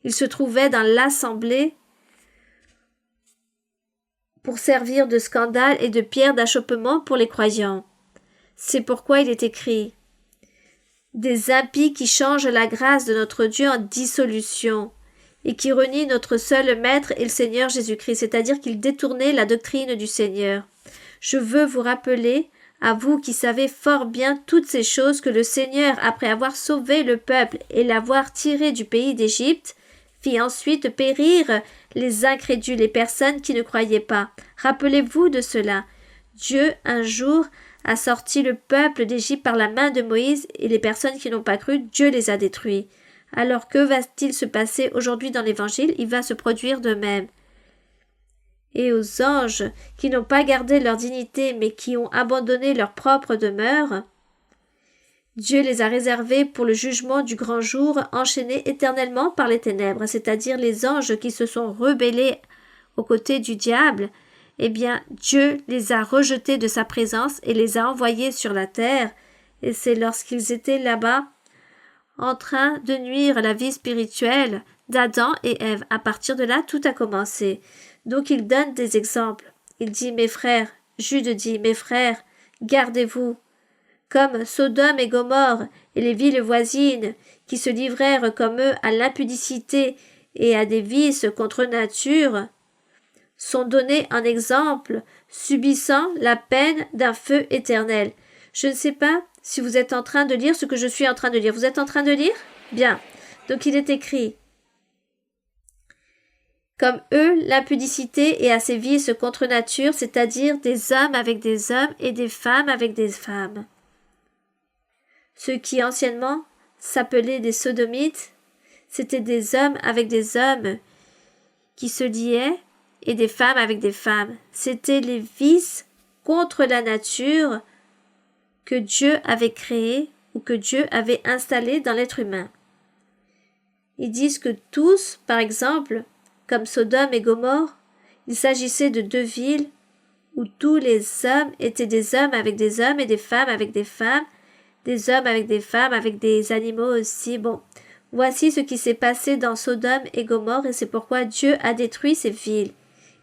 ils se trouvaient dans l'assemblée pour servir de scandale et de pierre d'achoppement pour les croyants. C'est pourquoi il est écrit des impies qui changent la grâce de notre Dieu en dissolution et qui renient notre seul Maître et le Seigneur Jésus-Christ, c'est-à-dire qu'ils détournaient la doctrine du Seigneur. Je veux vous rappeler, à vous qui savez fort bien toutes ces choses, que le Seigneur, après avoir sauvé le peuple et l'avoir tiré du pays d'Égypte, fit ensuite périr les incrédules, les personnes qui ne croyaient pas. Rappelez-vous de cela. Dieu, un jour, a sorti le peuple d'Égypte par la main de Moïse et les personnes qui n'ont pas cru, Dieu les a détruits. Alors que va-t-il se passer aujourd'hui dans l'Évangile? Il va se produire de même. Et aux anges qui n'ont pas gardé leur dignité mais qui ont abandonné leur propre demeure, Dieu les a réservés pour le jugement du grand jour, enchaînés éternellement par les ténèbres, c'est-à-dire les anges qui se sont rebellés aux côtés du diable. Eh bien, Dieu les a rejetés de sa présence et les a envoyés sur la terre, et c'est lorsqu'ils étaient là-bas, en train de nuire à la vie spirituelle d'Adam et Ève. À partir de là, tout a commencé. Donc il donne des exemples. Il dit, mes frères, Jude dit, mes frères, gardez-vous, comme Sodome et Gomorrhe et les villes voisines, qui se livrèrent comme eux à l'impudicité et à des vices contre nature, sont donnés en exemple, subissant la peine d'un feu éternel. Je ne sais pas si vous êtes en train de lire ce que je suis en train de lire. Vous êtes en train de lire? Bien. Donc il est écrit comme eux, l'impudicité et à ses vices contre nature, c'est-à-dire des hommes avec des hommes et des femmes avec des femmes. Ceux qui anciennement s'appelaient des sodomites, c'étaient des hommes avec des hommes qui se liaient et des femmes avec des femmes. C'étaient les vices contre la nature que Dieu avait créés ou que Dieu avait installés dans l'être humain. Ils disent que tous, par exemple, comme Sodome et Gomorre, il s'agissait de deux villes où tous les hommes étaient des hommes avec des hommes et des femmes avec des femmes, des hommes avec des femmes, avec des animaux aussi. Bon, voici ce qui s'est passé dans Sodome et Gomorre et c'est pourquoi Dieu a détruit ces villes.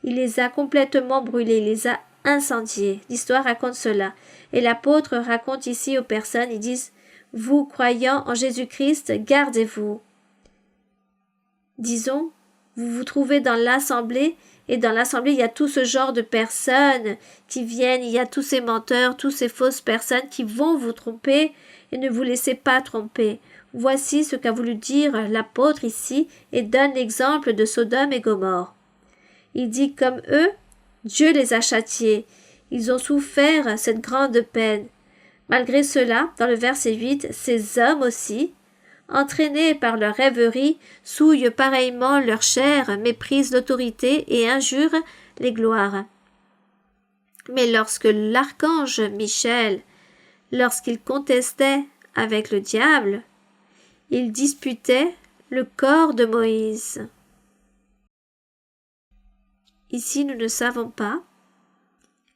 Il les a complètement brûlées, il les a incendiées. L'histoire raconte cela. Et l'apôtre raconte ici aux personnes, ils disent, vous croyant en Jésus-Christ, gardez-vous. Disons vous vous trouvez dans l'assemblée, et dans l'assemblée, il y a tout ce genre de personnes qui viennent, il y a tous ces menteurs, toutes ces fausses personnes qui vont vous tromper, et ne vous laissez pas tromper. Voici ce qu'a voulu dire l'apôtre ici, et donne l'exemple de Sodome et Gomorrhe. Il dit comme eux, Dieu les a châtiés, ils ont souffert cette grande peine. Malgré cela, dans le verset 8, ces hommes aussi, entraînés par leur rêverie, souillent pareillement leur chair, méprisent l'autorité et injurent les gloires. Mais lorsque l'archange Michel, lorsqu'il contestait avec le diable, il disputait le corps de Moïse. Ici, nous ne savons pas,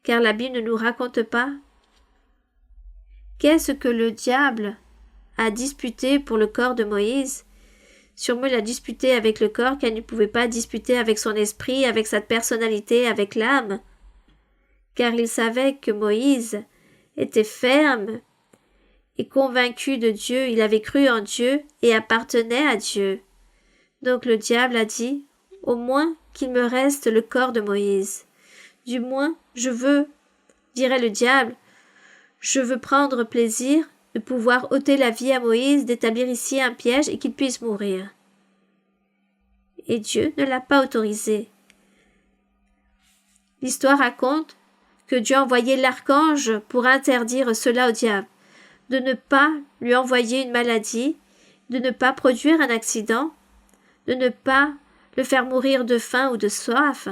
car la Bible ne nous raconte pas qu'est-ce que le diable a disputé pour le corps de Moïse. Sûrement il a disputé avec le corps qu'elle ne pouvait pas disputer avec son esprit, avec sa personnalité, avec l'âme, car il savait que Moïse était ferme et convaincu de Dieu, il avait cru en Dieu et appartenait à Dieu. Donc le diable a dit, au moins qu'il me reste le corps de Moïse. Du moins, dirait le diable, je veux prendre plaisir de pouvoir ôter la vie à Moïse, d'établir ici un piège et qu'il puisse mourir. Et Dieu ne l'a pas autorisé. L'histoire raconte que Dieu a envoyé l'archange pour interdire cela au diable, de ne pas lui envoyer une maladie, de ne pas produire un accident, de ne pas le faire mourir de faim ou de soif,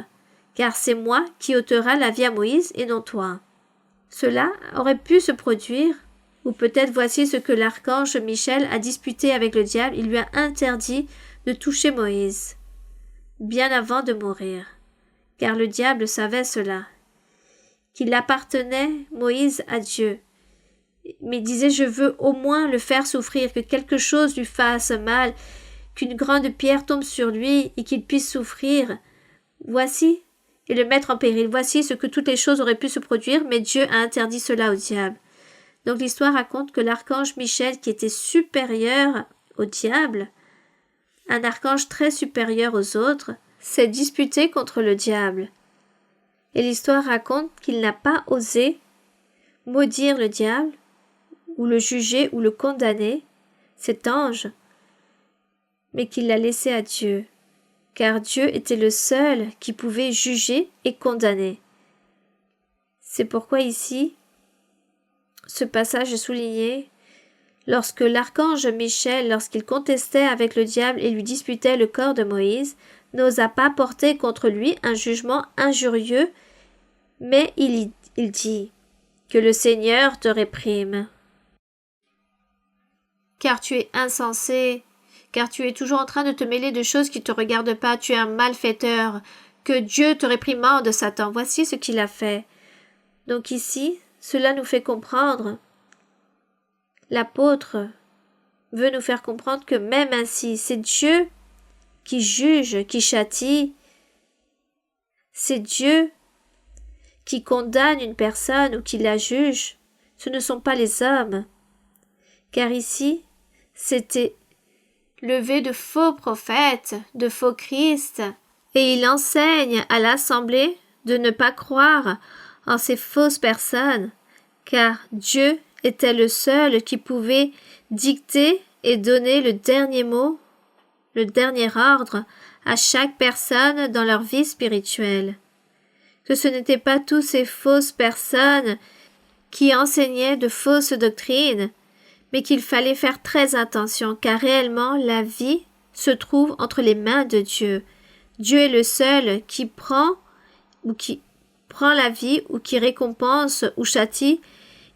car c'est moi qui ôtera la vie à Moïse et non toi. Cela aurait pu se produire, ou peut-être voici ce que l'archange Michel a disputé avec le diable, il lui a interdit de toucher Moïse, bien avant de mourir, car le diable savait cela, qu'il appartenait, Moïse, à Dieu, mais il disait, je veux au moins le faire souffrir, que quelque chose lui fasse mal, qu'une grande pierre tombe sur lui et qu'il puisse souffrir. Voici, et le mettre en péril, voici ce que toutes les choses auraient pu se produire, mais Dieu a interdit cela au diable. Donc l'histoire raconte que l'archange Michel, qui était supérieur au diable, un archange très supérieur aux autres, s'est disputé contre le diable. Et l'histoire raconte qu'il n'a pas osé maudire le diable, ou le juger, ou le condamner, cet ange, mais qu'il l'a laissé à Dieu, car Dieu était le seul qui pouvait juger et condamner. C'est pourquoi ici, ce passage est souligné lorsque l'archange Michel, lorsqu'il contestait avec le diable et lui disputait le corps de Moïse, n'osa pas porter contre lui un jugement injurieux, mais il dit que le Seigneur te réprime. Car tu es insensé, car tu es toujours en train de te mêler de choses qui ne te regardent pas, tu es un malfaiteur, que Dieu te réprimande, Satan. Voici ce qu'il a fait. Donc ici, cela nous fait comprendre, l'apôtre veut nous faire comprendre que même ainsi, c'est Dieu qui juge, qui châtie, c'est Dieu qui condamne une personne ou qui la juge, ce ne sont pas les hommes. Car ici, c'était levé de faux prophètes, de faux Christ, et il enseigne à l'assemblée de ne pas croire en ces fausses personnes, car Dieu était le seul qui pouvait dicter et donner le dernier mot, le dernier ordre à chaque personne dans leur vie spirituelle. Que ce n'étaient pas tous ces fausses personnes qui enseignaient de fausses doctrines, mais qu'il fallait faire très attention, car réellement la vie se trouve entre les mains de Dieu. Dieu est le seul qui prend la vie ou qui récompense ou châtie.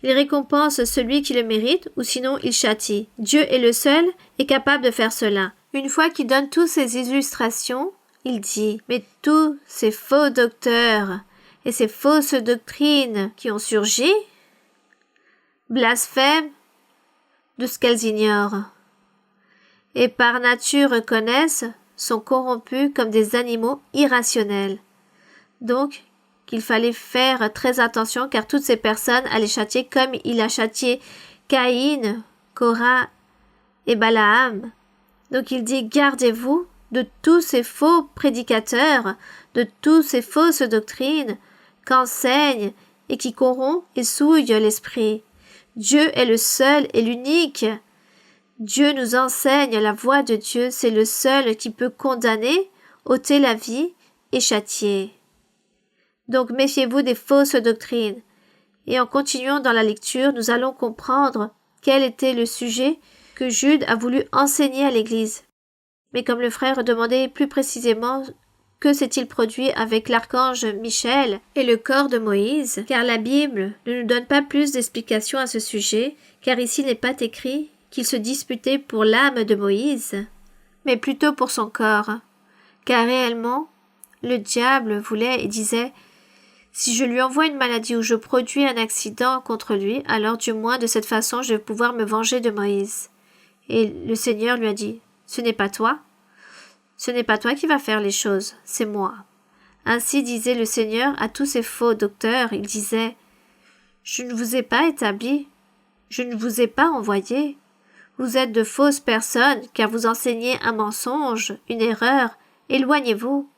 Il récompense celui qui le mérite ou sinon il châtie. Dieu est le seul et capable de faire cela. Une fois qu'il donne toutes ces illustrations, il dit « Mais tous ces faux docteurs et ces fausses doctrines qui ont surgi blasphèment de ce qu'elles ignorent, et par nature reconnaissent, sont corrompus comme des animaux irrationnels. » Donc, qu'il fallait faire très attention, car toutes ces personnes allaient châtier comme il a châtié Caïn, Korah et Balaam. Donc il dit, gardez-vous de tous ces faux prédicateurs, de toutes ces fausses doctrines qu'enseignent et qui corrompent et souillent l'esprit. Dieu est le seul et l'unique. Dieu nous enseigne la voie de Dieu, c'est le seul qui peut condamner, ôter la vie et châtier. Donc méfiez-vous des fausses doctrines. Et en continuant dans la lecture, nous allons comprendre quel était le sujet que Jude a voulu enseigner à l'Église. Mais comme le frère demandait plus précisément que s'est-il produit avec l'archange Michel et le corps de Moïse, car la Bible ne nous donne pas plus d'explications à ce sujet, car ici n'est pas écrit qu'il se disputait pour l'âme de Moïse, mais plutôt pour son corps, car réellement, le diable voulait et disait « Si je lui envoie une maladie ou je produis un accident contre lui, alors du moins de cette façon je vais pouvoir me venger de Moïse. » Et le Seigneur lui a dit « Ce n'est pas toi. Ce n'est pas toi qui vas faire les choses, c'est moi. » Ainsi disait le Seigneur à tous ces faux docteurs, il disait « Je ne vous ai pas établi, je ne vous ai pas envoyé. Vous êtes de fausses personnes, car vous enseignez un mensonge, une erreur, éloignez-vous.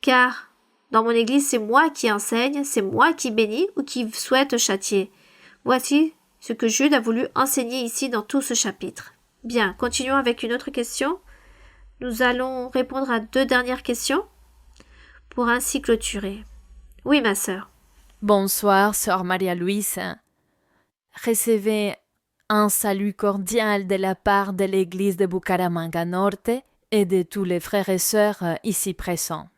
Car dans mon Église, c'est moi qui enseigne, c'est moi qui bénis ou qui souhaite châtier. » Voici ce que Jude a voulu enseigner ici dans tout ce chapitre. Bien, continuons avec une autre question. Nous allons répondre à 2 dernières questions pour ainsi clôturer. Oui, ma sœur. Bonsoir, sœur Maria-Louise. Recevez un salut cordial de la part de l'Église de Bucaramanga Norte et de tous les frères et sœurs ici présents.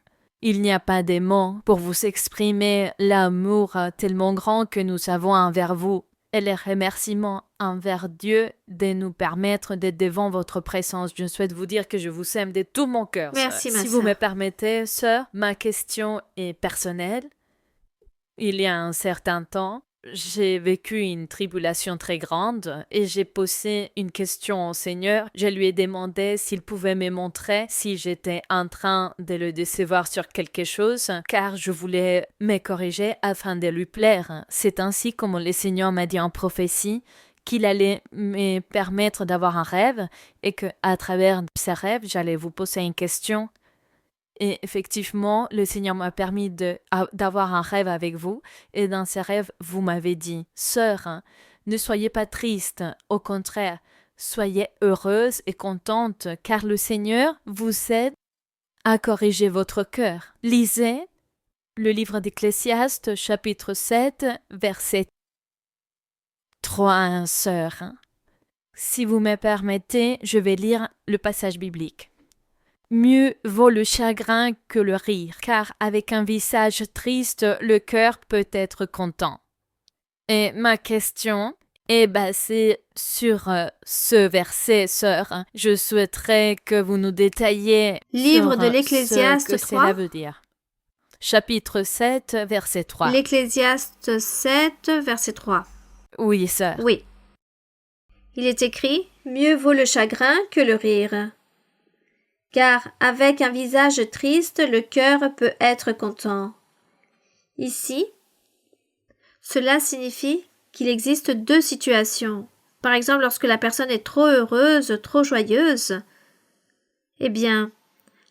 Il n'y a pas de mots pour vous exprimer l'amour tellement grand que nous avons envers vous et les remerciements envers Dieu de nous permettre d'être devant votre présence. Je souhaite vous dire que je vous aime de tout mon cœur. Merci, ma sœur. Si sœur. vous me permettez, sœur, ma question est personnelle. Il y a un certain temps, j'ai vécu une tribulation très grande et j'ai posé une question au Seigneur. Je lui ai demandé s'il pouvait me montrer si j'étais en train de le décevoir sur quelque chose, car je voulais me corriger afin de lui plaire. C'est ainsi comme le Seigneur m'a dit en prophétie qu'il allait me permettre d'avoir un rêve et que à travers ce rêve, j'allais vous poser une question. Et effectivement, le Seigneur m'a permis d'avoir un rêve avec vous. Et dans ce rêve, vous m'avez dit, « Sœur, ne soyez pas triste. Au contraire, soyez heureuse et contente, car le Seigneur vous aide à corriger votre cœur. » Lisez le livre d'Ecclésiaste, chapitre 7, verset 3, sœur. Si vous me permettez, je vais lire le passage biblique. Mieux vaut le chagrin que le rire, car avec un visage triste, le cœur peut être content. Et ma question est basée sur ce verset, sœur. Je souhaiterais que vous nous détailliez Livre sur de l'Ecclésiaste ce que 3. cela veut dire. Chapitre 7, verset 3. L'Ecclésiaste 7, verset 3. Oui, sœur. Oui. Il est écrit « Mieux vaut le chagrin que le rire. » Car avec un visage triste, le cœur peut être content. Ici, cela signifie qu'il existe 2 situations. Par exemple, lorsque la personne est trop heureuse, trop joyeuse, eh bien,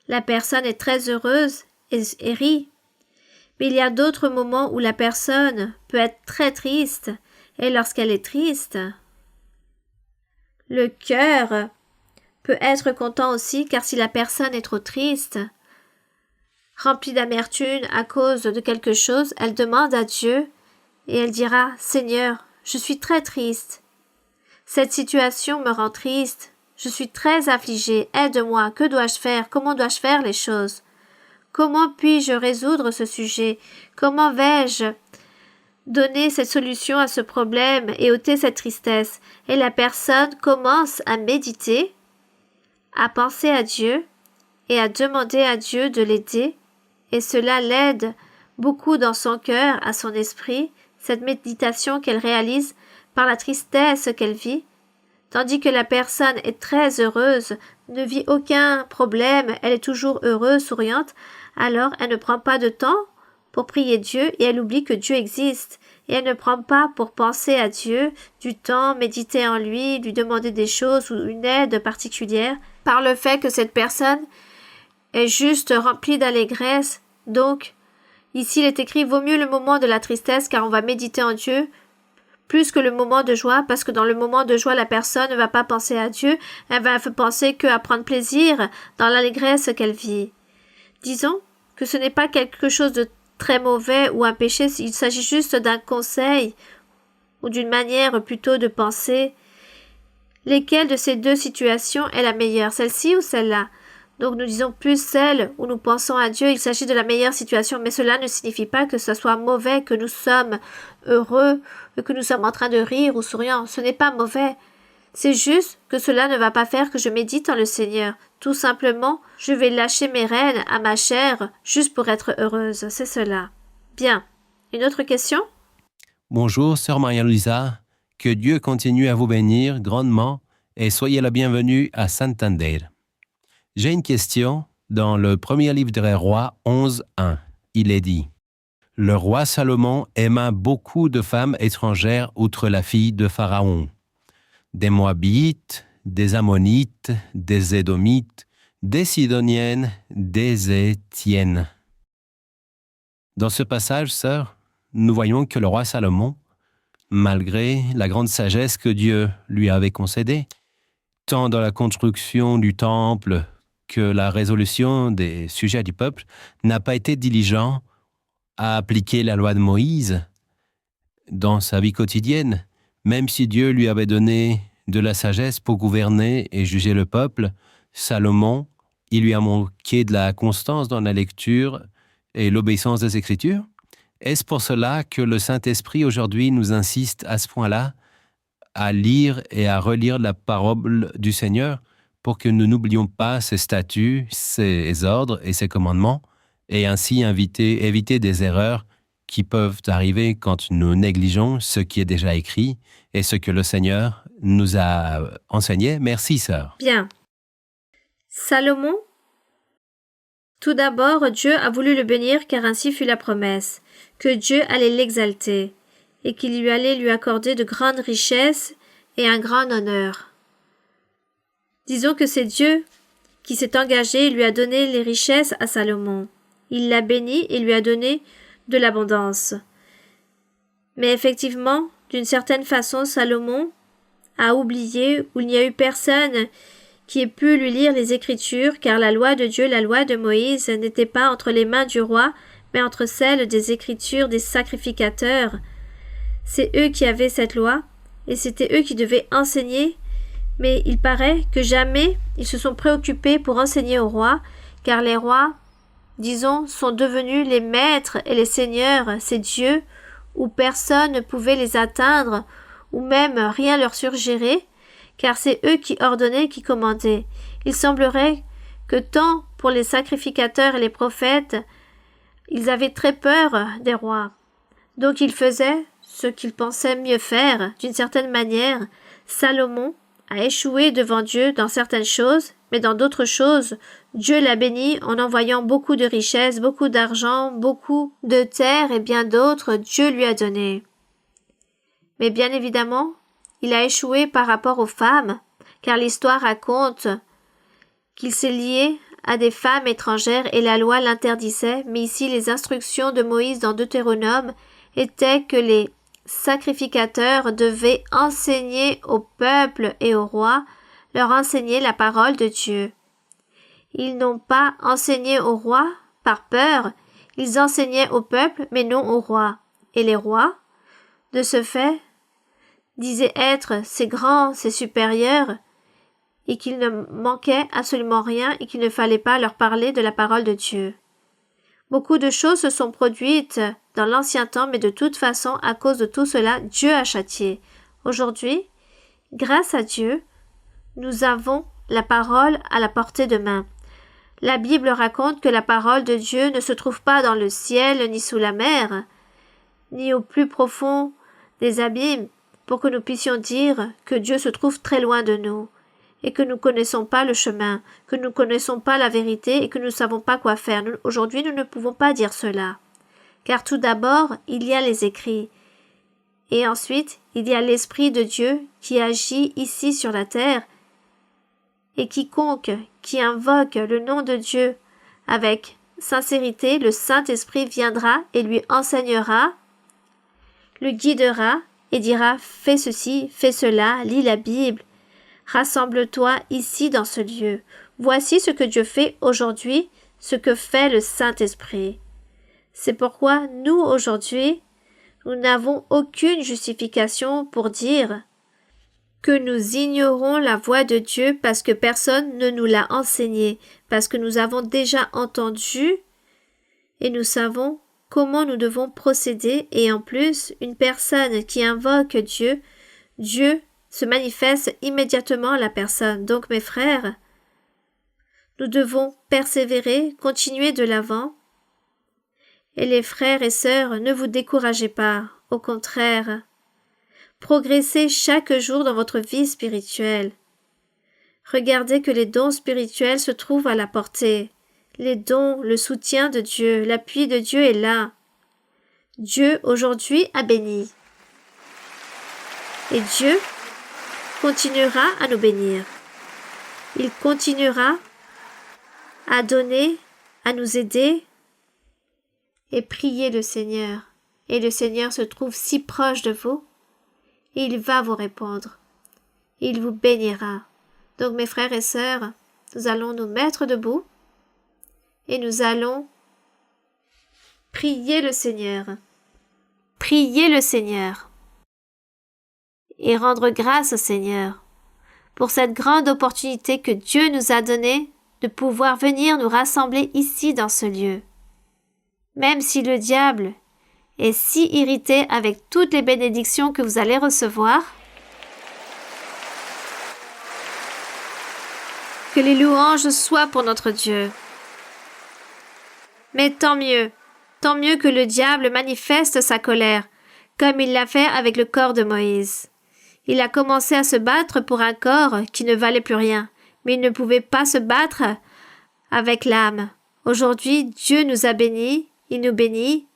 la personne est très heureuse et rit. Mais il y a d'autres moments où la personne peut être très triste, et lorsqu'elle est triste, le cœur peut être content aussi, car si la personne est trop triste, remplie d'amertume à cause de quelque chose, elle demande à Dieu et elle dira « Seigneur, je suis très triste. Cette situation me rend triste. Je suis très affligée. Aide-moi. Que dois-je faire? Comment dois-je faire les choses? Comment puis-je résoudre ce sujet? Comment vais-je donner cette solution à ce problème et ôter cette tristesse ?» Et la personne commence à méditer, à penser à Dieu et à demander à Dieu de l'aider, et cela l'aide beaucoup dans son cœur, à son esprit, cette méditation qu'elle réalise par la tristesse qu'elle vit, tandis que la personne est très heureuse, ne vit aucun problème, elle est toujours heureuse, souriante, alors elle ne prend pas de temps pour prier Dieu et elle oublie que Dieu existe. Et elle ne prend pas pour penser à Dieu du temps, méditer en lui, lui demander des choses ou une aide particulière, par le fait que cette personne est juste rempli d'allégresse. Donc, ici il est écrit « Vaut mieux le moment de la tristesse car on va méditer en Dieu » plus que le moment de joie, parce que dans le moment de joie, la personne ne va pas penser à Dieu, elle va penser qu'à prendre plaisir dans l'allégresse qu'elle vit. Disons que ce n'est pas quelque chose de très mauvais ou un péché, il s'agit juste d'un conseil ou d'une manière plutôt de penser. Lesquelles de ces deux situations est la meilleure, celle-ci ou celle-là? Donc nous disons plus celle où nous pensons à Dieu, il s'agit de la meilleure situation, mais cela ne signifie pas que ce soit mauvais, que nous sommes heureux, que nous sommes en train de rire ou souriant. Ce n'est pas mauvais. C'est juste que cela ne va pas faire que je médite en le Seigneur. Tout simplement, je vais lâcher mes rênes à ma chair juste pour être heureuse. C'est cela. Bien. Une autre question? Bonjour, sœur Maria-Luisa. Que Dieu continue à vous bénir grandement et soyez la bienvenue à Santander. J'ai une question. Dans le premier livre des Rois 11.1, il est dit « Le roi Salomon aima beaucoup de femmes étrangères outre la fille de Pharaon, des Moabites, des Ammonites, des Édomites, des Sidoniennes, des Étiennes. » Dans ce passage, sœur, nous voyons que le roi Salomon, malgré la grande sagesse que Dieu lui avait concédée, tant dans la construction du temple que la résolution des sujets du peuple, n'a pas été diligent à appliquer la loi de Moïse dans sa vie quotidienne. Même si Dieu lui avait donné de la sagesse pour gouverner et juger le peuple, Salomon, il lui a manqué de la constance dans la lecture et l'obéissance des Écritures. Est-ce pour cela que le Saint-Esprit aujourd'hui nous insiste à ce point-là à lire et à relire la parole du Seigneur pour que nous n'oublions pas ses statuts, ses ordres et ses commandements, et ainsi éviter des erreurs qui peuvent arriver quand nous négligeons ce qui est déjà écrit et ce que le Seigneur nous a enseigné. Merci, sœur. Bien. Salomon, tout d'abord, Dieu a voulu le bénir car ainsi fut la promesse, que Dieu allait l'exalter et qu'il lui allait lui accorder de grandes richesses et un grand honneur. Disons que c'est Dieu qui s'est engagé et lui a donné les richesses à Salomon. Il l'a béni et lui a donné de l'abondance. Mais effectivement, d'une certaine façon, Salomon a oublié ou il n'y a eu personne qui ait pu lui lire les Écritures, car la loi de Dieu, la loi de Moïse, n'était pas entre les mains du roi, mais entre celles des Écritures des sacrificateurs. C'est eux qui avaient cette loi, et c'était eux qui devaient enseigner, mais il paraît que jamais ils se sont préoccupés pour enseigner au roi, car les rois, disons, sont devenus les maîtres et les seigneurs, ces dieux, où personne ne pouvait les atteindre, ou même rien leur suggérer, car c'est eux qui ordonnaient, qui commandaient. Il semblerait que tant pour les sacrificateurs et les prophètes, ils avaient très peur des rois. Donc ils faisaient ce qu'ils pensaient mieux faire, d'une certaine manière. Salomon a échoué devant Dieu dans certaines choses, mais dans d'autres choses, Dieu l'a béni en envoyant beaucoup de richesses, beaucoup d'argent, beaucoup de terres et bien d'autres, Dieu lui a donné. Mais bien évidemment, il a échoué par rapport aux femmes, car l'histoire raconte qu'il s'est lié à des femmes étrangères et la loi l'interdisait, mais ici les instructions de Moïse dans Deutéronome étaient que les sacrificateurs devaient enseigner au peuple et au roi, leur enseigner la parole de Dieu. Ils n'ont pas enseigné au roi par peur, ils enseignaient au peuple mais non au roi. Et les rois, de ce fait, disaient être ces grands, ces supérieurs, et qu'il ne manquait absolument rien et qu'il ne fallait pas leur parler de la parole de Dieu. Beaucoup de choses se sont produites dans l'ancien temps, mais de toute façon, à cause de tout cela, Dieu a châtié. Aujourd'hui, grâce à Dieu, nous avons la parole à la portée de main. La Bible raconte que la parole de Dieu ne se trouve pas dans le ciel, ni sous la mer, ni au plus profond des abîmes, pour que nous puissions dire que Dieu se trouve très loin de nous, et que nous ne connaissons pas le chemin, que nous ne connaissons pas la vérité et que nous ne savons pas quoi faire. Aujourd'hui, nous ne pouvons pas dire cela. Car tout d'abord, il y a les écrits. Et ensuite, il y a l'Esprit de Dieu qui agit ici sur la terre. Et quiconque qui invoque le nom de Dieu avec sincérité, le Saint-Esprit viendra et lui enseignera, le guidera et dira « Fais ceci, fais cela, lis la Bible, rassemble-toi ici dans ce lieu. Voici ce que Dieu fait aujourd'hui, ce que fait le Saint-Esprit. » C'est pourquoi nous, aujourd'hui, nous n'avons aucune justification pour dire que nous ignorons la voix de Dieu parce que personne ne nous l'a enseignée, parce que nous avons déjà entendu et nous savons comment nous devons procéder et en plus, une personne qui invoque Dieu, Dieu se manifeste immédiatement à la personne. Donc mes frères, nous devons persévérer, continuer de l'avant. Et les frères et sœurs, ne vous découragez pas, au contraire. Progressez chaque jour dans votre vie spirituelle. Regardez que les dons spirituels se trouvent à la portée. Les dons, le soutien de Dieu, l'appui de Dieu est là. Dieu aujourd'hui a béni. Et Dieu continuera à nous bénir. Il continuera à donner, à nous aider et prier le Seigneur. Et le Seigneur se trouve si proche de vous. Et il va vous répondre. Il vous bénira. Donc mes frères et sœurs, nous allons nous mettre debout et nous allons prier le Seigneur. Prier le Seigneur. Et rendre grâce au Seigneur pour cette grande opportunité que Dieu nous a donnée de pouvoir venir nous rassembler ici dans ce lieu. Même si le diable est si irrité avec toutes les bénédictions que vous allez recevoir, que les louanges soient pour notre Dieu. Mais tant mieux que le diable manifeste sa colère, comme il l'a fait avec le corps de Moïse. Il a commencé à se battre pour un corps qui ne valait plus rien, mais il ne pouvait pas se battre avec l'âme. Aujourd'hui, Dieu nous a bénis, il nous bénit,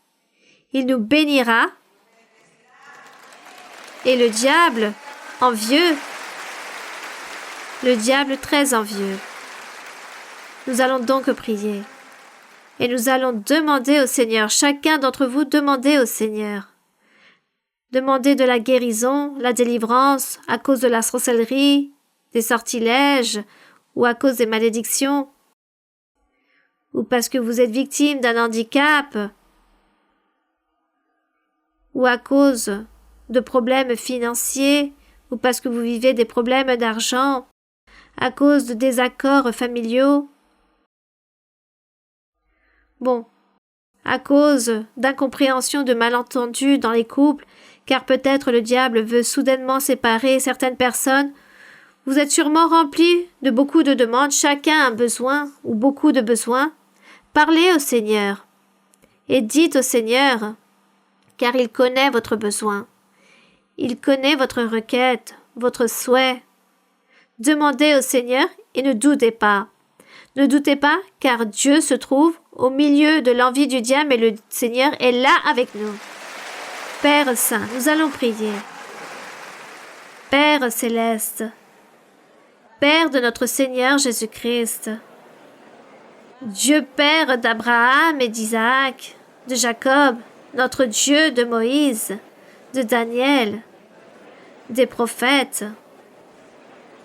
il nous bénira. Et le diable, envieux, le diable très envieux. Nous allons donc prier. Et nous allons demander au Seigneur, chacun d'entre vous demandez au Seigneur. Demandez de la guérison, la délivrance, à cause de la sorcellerie, des sortilèges, ou à cause des malédictions, ou parce que vous êtes victime d'un handicap, ou à cause de problèmes financiers, ou parce que vous vivez des problèmes d'argent, à cause de désaccords familiaux. Bon, à cause d'incompréhension, de malentendus dans les couples, car peut-être le diable veut soudainement séparer certaines personnes, vous êtes sûrement remplis de beaucoup de demandes, chacun a un besoin ou beaucoup de besoins. Parlez au Seigneur et dites au Seigneur, car il connaît votre besoin. Il connaît votre requête, votre souhait. Demandez au Seigneur et ne doutez pas. Ne doutez pas, car Dieu se trouve au milieu de l'envie du diable et le Seigneur est là avec nous. Père Saint, nous allons prier. Père Céleste, Père de notre Seigneur Jésus-Christ, Dieu Père d'Abraham et d'Isaac, de Jacob, notre Dieu de Moïse, de Daniel, des prophètes,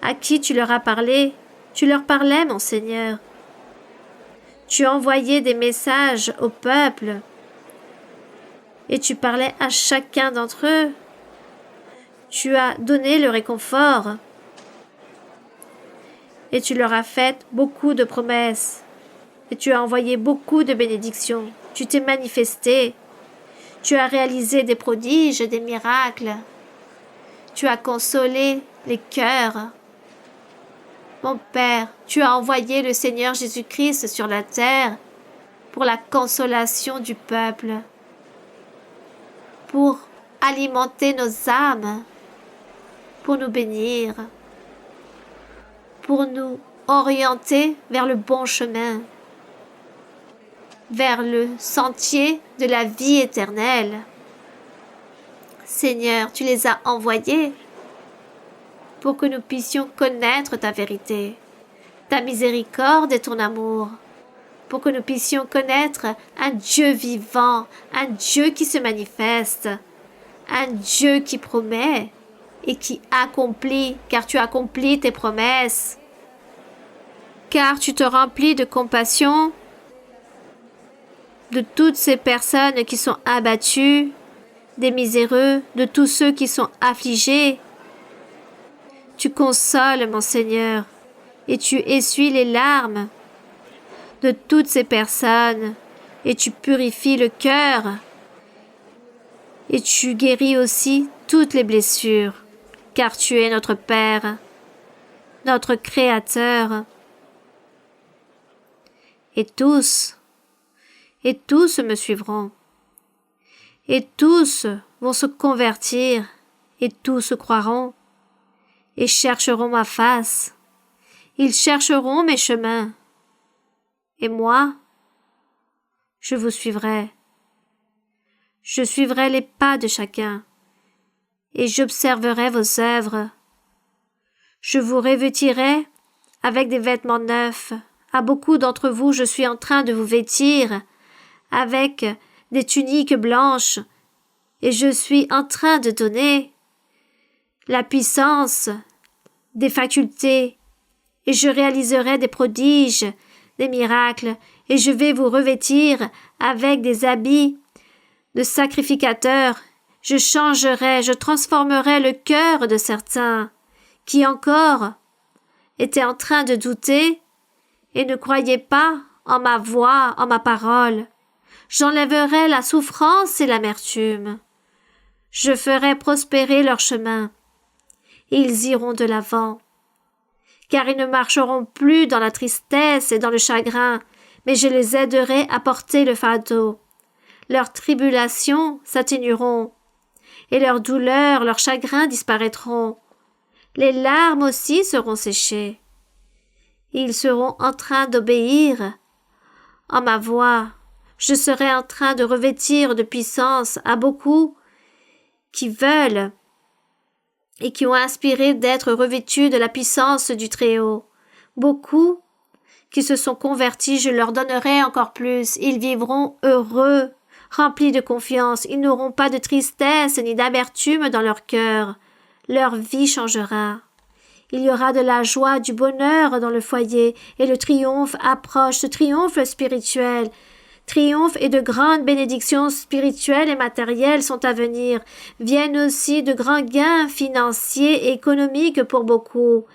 à qui tu leur as parlé, tu leur parlais, mon Seigneur. Tu as envoyé des messages au peuple et tu parlais à chacun d'entre eux. Tu as donné le réconfort et tu leur as fait beaucoup de promesses et tu as envoyé beaucoup de bénédictions. Tu t'es manifesté. Tu as réalisé des prodiges, des miracles. Tu as consolé les cœurs. Mon Père, tu as envoyé le Seigneur Jésus-Christ sur la terre pour la consolation du peuple, pour alimenter nos âmes, pour nous bénir, pour nous orienter vers le bon chemin, vers le sentier de la vie éternelle. Seigneur, tu les as envoyés pour que nous puissions connaître ta vérité, ta miséricorde et ton amour, pour que nous puissions connaître un Dieu vivant, un Dieu qui se manifeste, un Dieu qui promet et qui accomplit, car tu accomplis tes promesses, car tu te remplis de compassion de toutes ces personnes qui sont abattues, des miséreux, de tous ceux qui sont affligés. Tu consoles, mon Seigneur, et tu essuies les larmes de toutes ces personnes, et tu purifies le cœur, et tu guéris aussi toutes les blessures, car tu es notre Père, notre Créateur. Et tous me suivront, et tous vont se convertir, et tous croiront, et chercheront ma face. Ils chercheront mes chemins. Et moi, je vous suivrai. Je suivrai les pas de chacun, et j'observerai vos œuvres. Je vous revêtirai avec des vêtements neufs. À beaucoup d'entre vous, je suis en train de vous vêtir avec des tuniques blanches, et je suis en train de donner la puissance, des facultés, et je réaliserai des prodiges, des miracles, et je vais vous revêtir avec des habits de sacrificateurs. Je changerai, je transformerai le cœur de certains qui encore étaient en train de douter et ne croyaient pas en ma voix, en ma parole. J'enlèverai la souffrance et l'amertume. Je ferai prospérer leur chemin. Ils iront de l'avant, car ils ne marcheront plus dans la tristesse et dans le chagrin, mais je les aiderai à porter le fardeau. Leurs tribulations s'atténueront, et leurs douleurs, leurs chagrins disparaîtront. Les larmes aussi seront séchées. Ils seront en train d'obéir en ma voix. Je serai en train de revêtir de puissance à beaucoup qui veulent et qui ont aspiré d'être revêtus de la puissance du Très-Haut. Beaucoup qui se sont convertis, je leur donnerai encore plus. Ils vivront heureux, remplis de confiance. Ils n'auront pas de tristesse ni d'amertume dans leur cœur. Leur vie changera. Il y aura de la joie, du bonheur dans le foyer, et le triomphe approche, ce triomphe spirituel. Triomphe et de grandes bénédictions spirituelles et matérielles sont à venir. Viennent aussi de grands gains financiers et économiques pour beaucoup.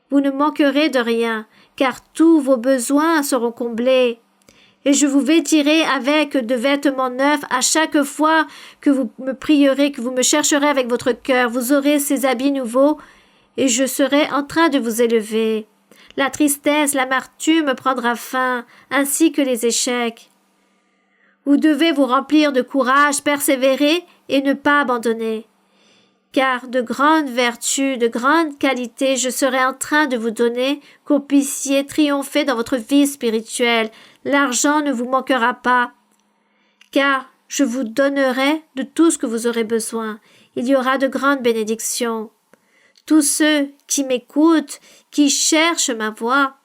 Vous ne manquerez de rien, car tous vos besoins seront comblés. Et je vous vêtirai avec de vêtements neufs à chaque fois que vous me prierez, que vous me chercherez avec votre cœur. Vous aurez ces habits nouveaux, et je serai en train de vous élever. La tristesse, l'amertume prendra fin, ainsi que les échecs. Vous devez vous remplir de courage, persévérer et ne pas abandonner. Car de grandes vertus, de grandes qualités, je serai en train de vous donner, que vous puissiez triompher dans votre vie spirituelle. L'argent ne vous manquera pas, car je vous donnerai de tout ce que vous aurez besoin. Il y aura de grandes bénédictions. Tous ceux qui m'écoutent, qui cherchent ma voix,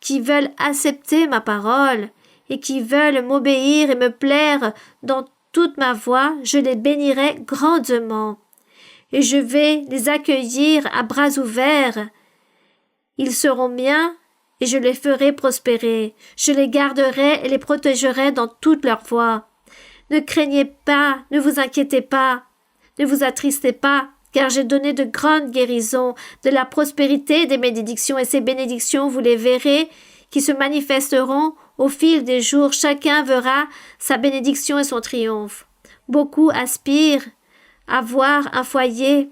qui veulent accepter ma parole, et qui veulent m'obéir et me plaire dans toute ma voie, je les bénirai grandement. Et je vais les accueillir à bras ouverts. Ils seront miens, et je les ferai prospérer. Je les garderai et les protégerai dans toutes leurs voies. Ne craignez pas, ne vous inquiétez pas, ne vous attristez pas, car j'ai donné de grandes guérisons, de la prospérité, des bénédictions, et ces bénédictions, vous les verrez, qui se manifesteront au fil des jours. Chacun verra sa bénédiction et son triomphe. Beaucoup aspirent à voir un foyer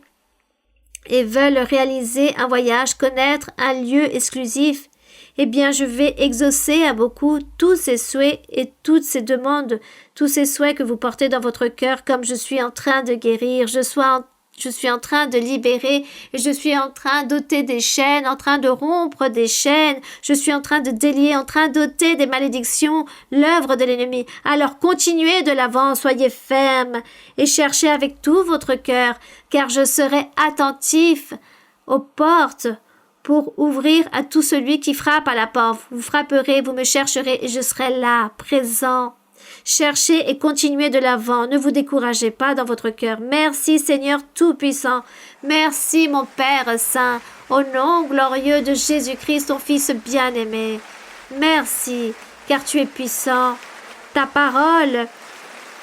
et veulent réaliser un voyage, connaître un lieu exclusif. Eh bien, je vais exaucer à beaucoup tous ces souhaits et toutes ces demandes, tous ces souhaits que vous portez dans votre cœur, comme je suis en train de guérir, je suis en train de libérer, et je suis en train d'ôter des chaînes, en train de rompre des chaînes, je suis en train de délier, en train d'ôter des malédictions, l'œuvre de l'ennemi. Alors continuez de l'avant, soyez fermes, et cherchez avec tout votre cœur, car je serai attentif aux portes, pour ouvrir à tout celui qui frappe à la porte. Vous frapperez, vous me chercherez et je serai là, présent. Cherchez et continuez de l'avant. Ne vous découragez pas dans votre cœur. Merci Seigneur Tout-Puissant. Merci mon Père Saint. Au nom glorieux de Jésus-Christ, ton Fils bien-aimé. Merci, car tu es puissant. Ta parole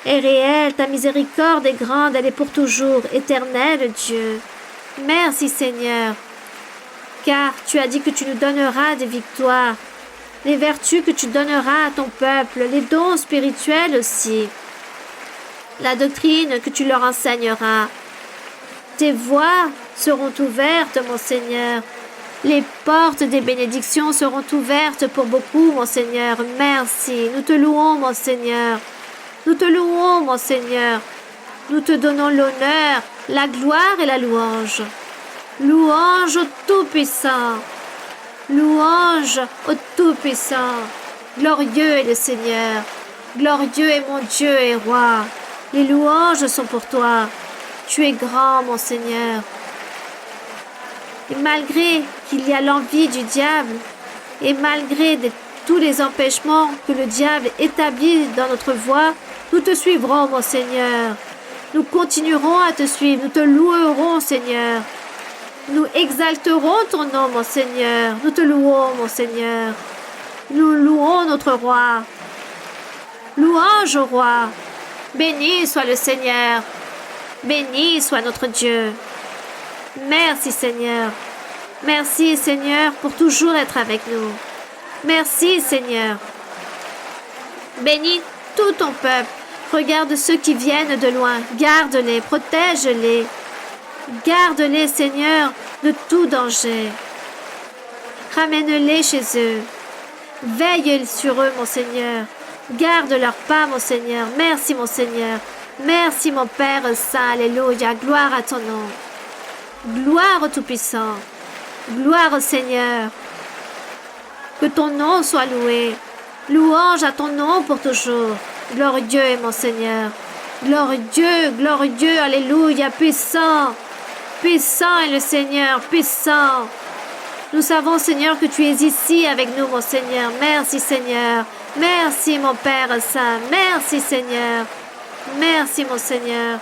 est réelle, ta miséricorde est grande, elle est pour toujours, éternel Dieu. Merci Seigneur, car tu as dit que tu nous donneras des victoires, les vertus que tu donneras à ton peuple, les dons spirituels aussi, la doctrine que tu leur enseigneras. Tes voies seront ouvertes, mon Seigneur. Les portes des bénédictions seront ouvertes pour beaucoup, mon Seigneur. Merci. Nous te louons, mon Seigneur. Nous te louons, mon Seigneur. Nous te donnons l'honneur, la gloire et la louange. Louange au Tout-Puissant. Louange au Tout-Puissant. Glorieux est le Seigneur. Glorieux est mon Dieu et Roi. Les louanges sont pour toi. Tu es grand, mon Seigneur. Et malgré qu'il y a l'envie du diable, et malgré tous les empêchements que le diable établit dans notre voie, nous te suivrons, mon Seigneur. Nous continuerons à te suivre, nous te louerons, Seigneur. Nous exalterons ton nom, mon Seigneur. Nous te louons, mon Seigneur. Nous louons notre Roi. Louange au Roi. Béni soit le Seigneur. Béni soit notre Dieu. Merci Seigneur. Merci Seigneur pour toujours être avec nous. Merci Seigneur. Bénis tout ton peuple. Regarde ceux qui viennent de loin. Garde-les, protège-les. Garde-les Seigneur de tout danger. Ramène-les chez eux. Veille sur eux mon Seigneur. Garde leurs pas mon Seigneur. Merci mon Seigneur. Merci mon Père Saint. Alléluia. Gloire à ton nom. Gloire au Tout-Puissant. Gloire au Seigneur. Que ton nom soit loué. Louange à ton nom pour toujours. Glorieux est mon Seigneur. Glorieux, glorieux, alléluia, puissant. Puissant est le Seigneur, puissant. Nous savons, Seigneur, que tu es ici avec nous, mon Seigneur. Merci, Seigneur. Merci, mon Père Saint. Merci, Seigneur. Merci, mon Seigneur.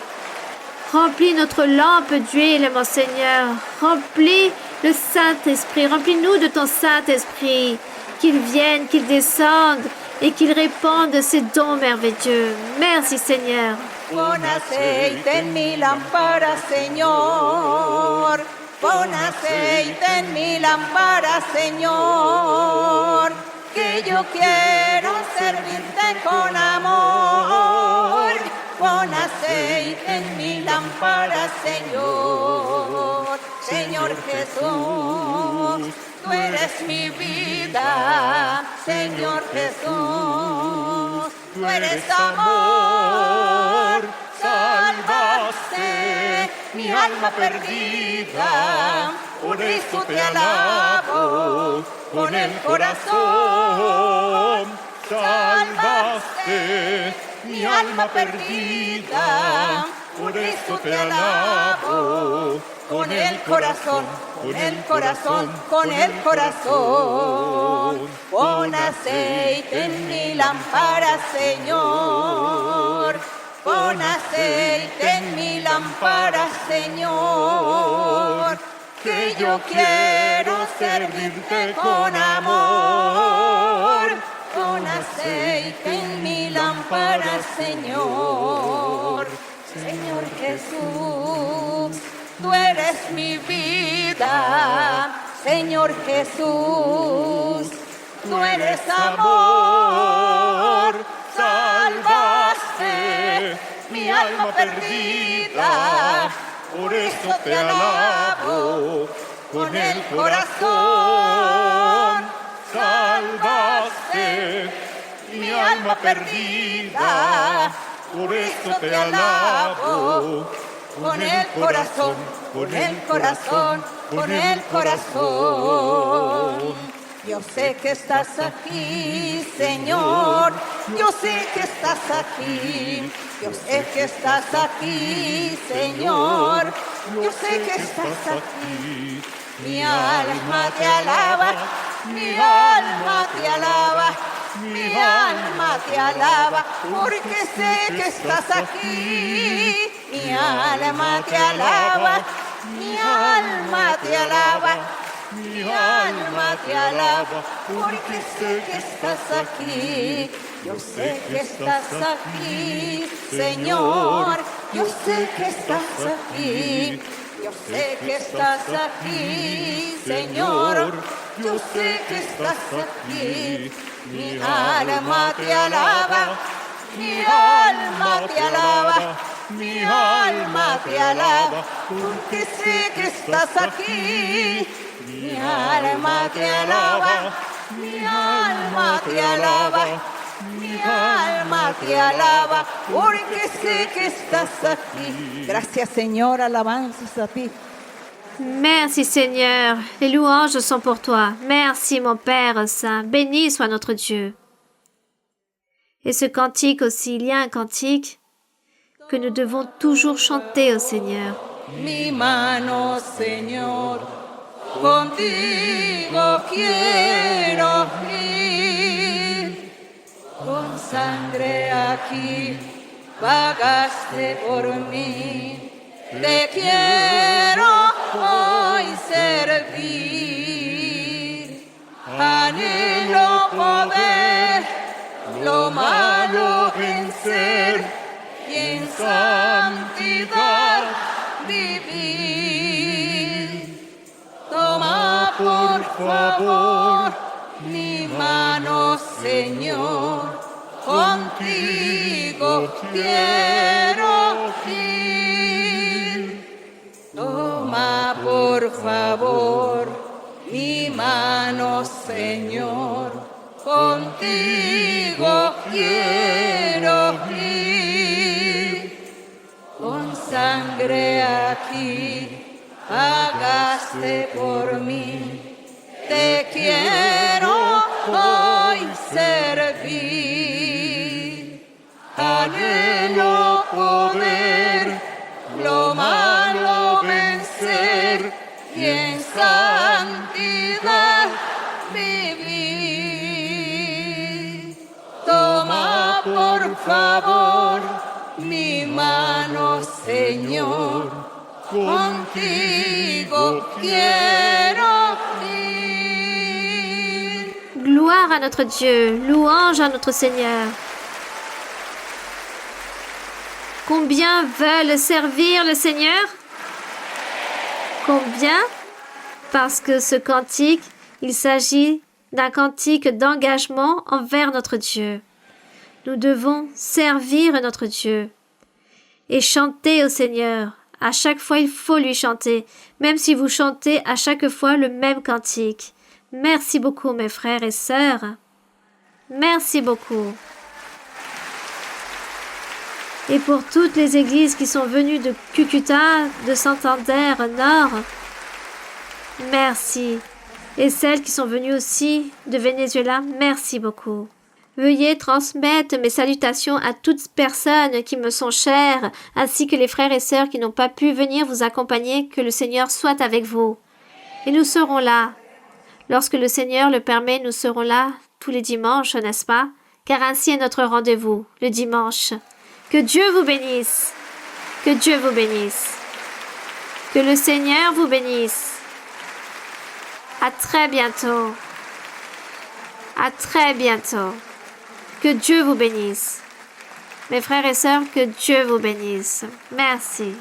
Remplis notre lampe d'huile, mon Seigneur. Remplis le Saint-Esprit. Remplis-nous de ton Saint-Esprit. Qu'il vienne, qu'il descende et qu'il répande ses dons merveilleux. Merci, Seigneur. Pon aceite en mi lámpara, Señor. Pon aceite en mi lámpara, Señor. Que yo quiero servirte con amor. Pon aceite en mi lámpara, Señor. Señor Jesús, tú eres mi vida. Señor Jesús, tú eres amor. Salvaste mi alma perdida. Por eso te alabo con el corazón. Salvaste mi alma perdida. Por eso te alabo con el corazón, con el corazón, con el corazón. Pon aceite en mi lámpara, Señor. Pon aceite en mi lámpara, Señor. Que yo quiero servirte con amor. Pon aceite en mi lámpara, Señor. Señor Jesús, tú eres mi vida. Señor Jesús, tú eres amor. Salvaste mi alma perdida. Por eso te alabo con el corazón. Salvaste mi alma perdida. Por eso te alabo con el corazón, con el corazón, con el corazón. Yo sé que estás aquí, Señor. Yo sé que estás aquí. Yo sé que estás aquí, Señor. Yo sé que estás aquí. mi alma te alaba, mi alma te alaba, mi alma te alaba, porque sé que estás aquí. Mi alma te alaba, mi alma te alaba, mi alma te alaba, porque sé que estás aquí. Yo sé que estás aquí, Señor, yo sé que estás aquí. Yo sé que estás aquí, Señor, yo sé que estás aquí. Mi alma te alaba, mi alma te alaba, mi alma te alaba, porque sé que estás aquí. Mi alma te alaba, mi alma te alaba, mi alma te alaba, porque sé que estás aquí. Gracias, Señor, alabanzas a ti. Merci Seigneur, les louanges sont pour toi. Merci mon Père Saint, béni soit notre Dieu. Et ce cantique aussi, il y a un cantique que nous devons toujours chanter au Seigneur. Mi mano, Señor, contigo quiero ir. Con sangre aquí pagaste por mí. Te quiero hoy servir. Anhelo poder lo malo vencer y en santidad vivir. Toma por favor mi mano, Señor, contigo quiero ir. Toma por favor mi mano, Señor, contigo quiero ir. Con sangre aquí pagaste por mí. Te quiero hoy servir. Anhelo poder lo malo vencer y en santidad vivir. Toma por favor mi mano, Señor, contigo quiero ir. Gloire à notre Dieu, louange à notre Seigneur. Combien veulent servir le Seigneur? Combien? Parce que ce cantique, il s'agit d'un cantique d'engagement envers notre Dieu. Nous devons servir notre Dieu et chanter au Seigneur. À chaque fois, il faut lui chanter, même si vous chantez à chaque fois le même cantique. Merci beaucoup, mes frères et sœurs. Merci beaucoup. Et pour toutes les églises qui sont venues de Cucuta, de Santander Nord, merci. Et celles qui sont venues aussi de Venezuela, merci beaucoup. Veuillez transmettre mes salutations à toutes personnes qui me sont chères, ainsi que les frères et sœurs qui n'ont pas pu venir vous accompagner. Que le Seigneur soit avec vous. Et nous serons là. Lorsque le Seigneur le permet, nous serons là tous les dimanches, n'est-ce pas? Car ainsi est notre rendez-vous, le dimanche. Que Dieu vous bénisse. Que Dieu vous bénisse. Que le Seigneur vous bénisse. À très bientôt. À très bientôt. Que Dieu vous bénisse. Mes frères et sœurs, que Dieu vous bénisse. Merci.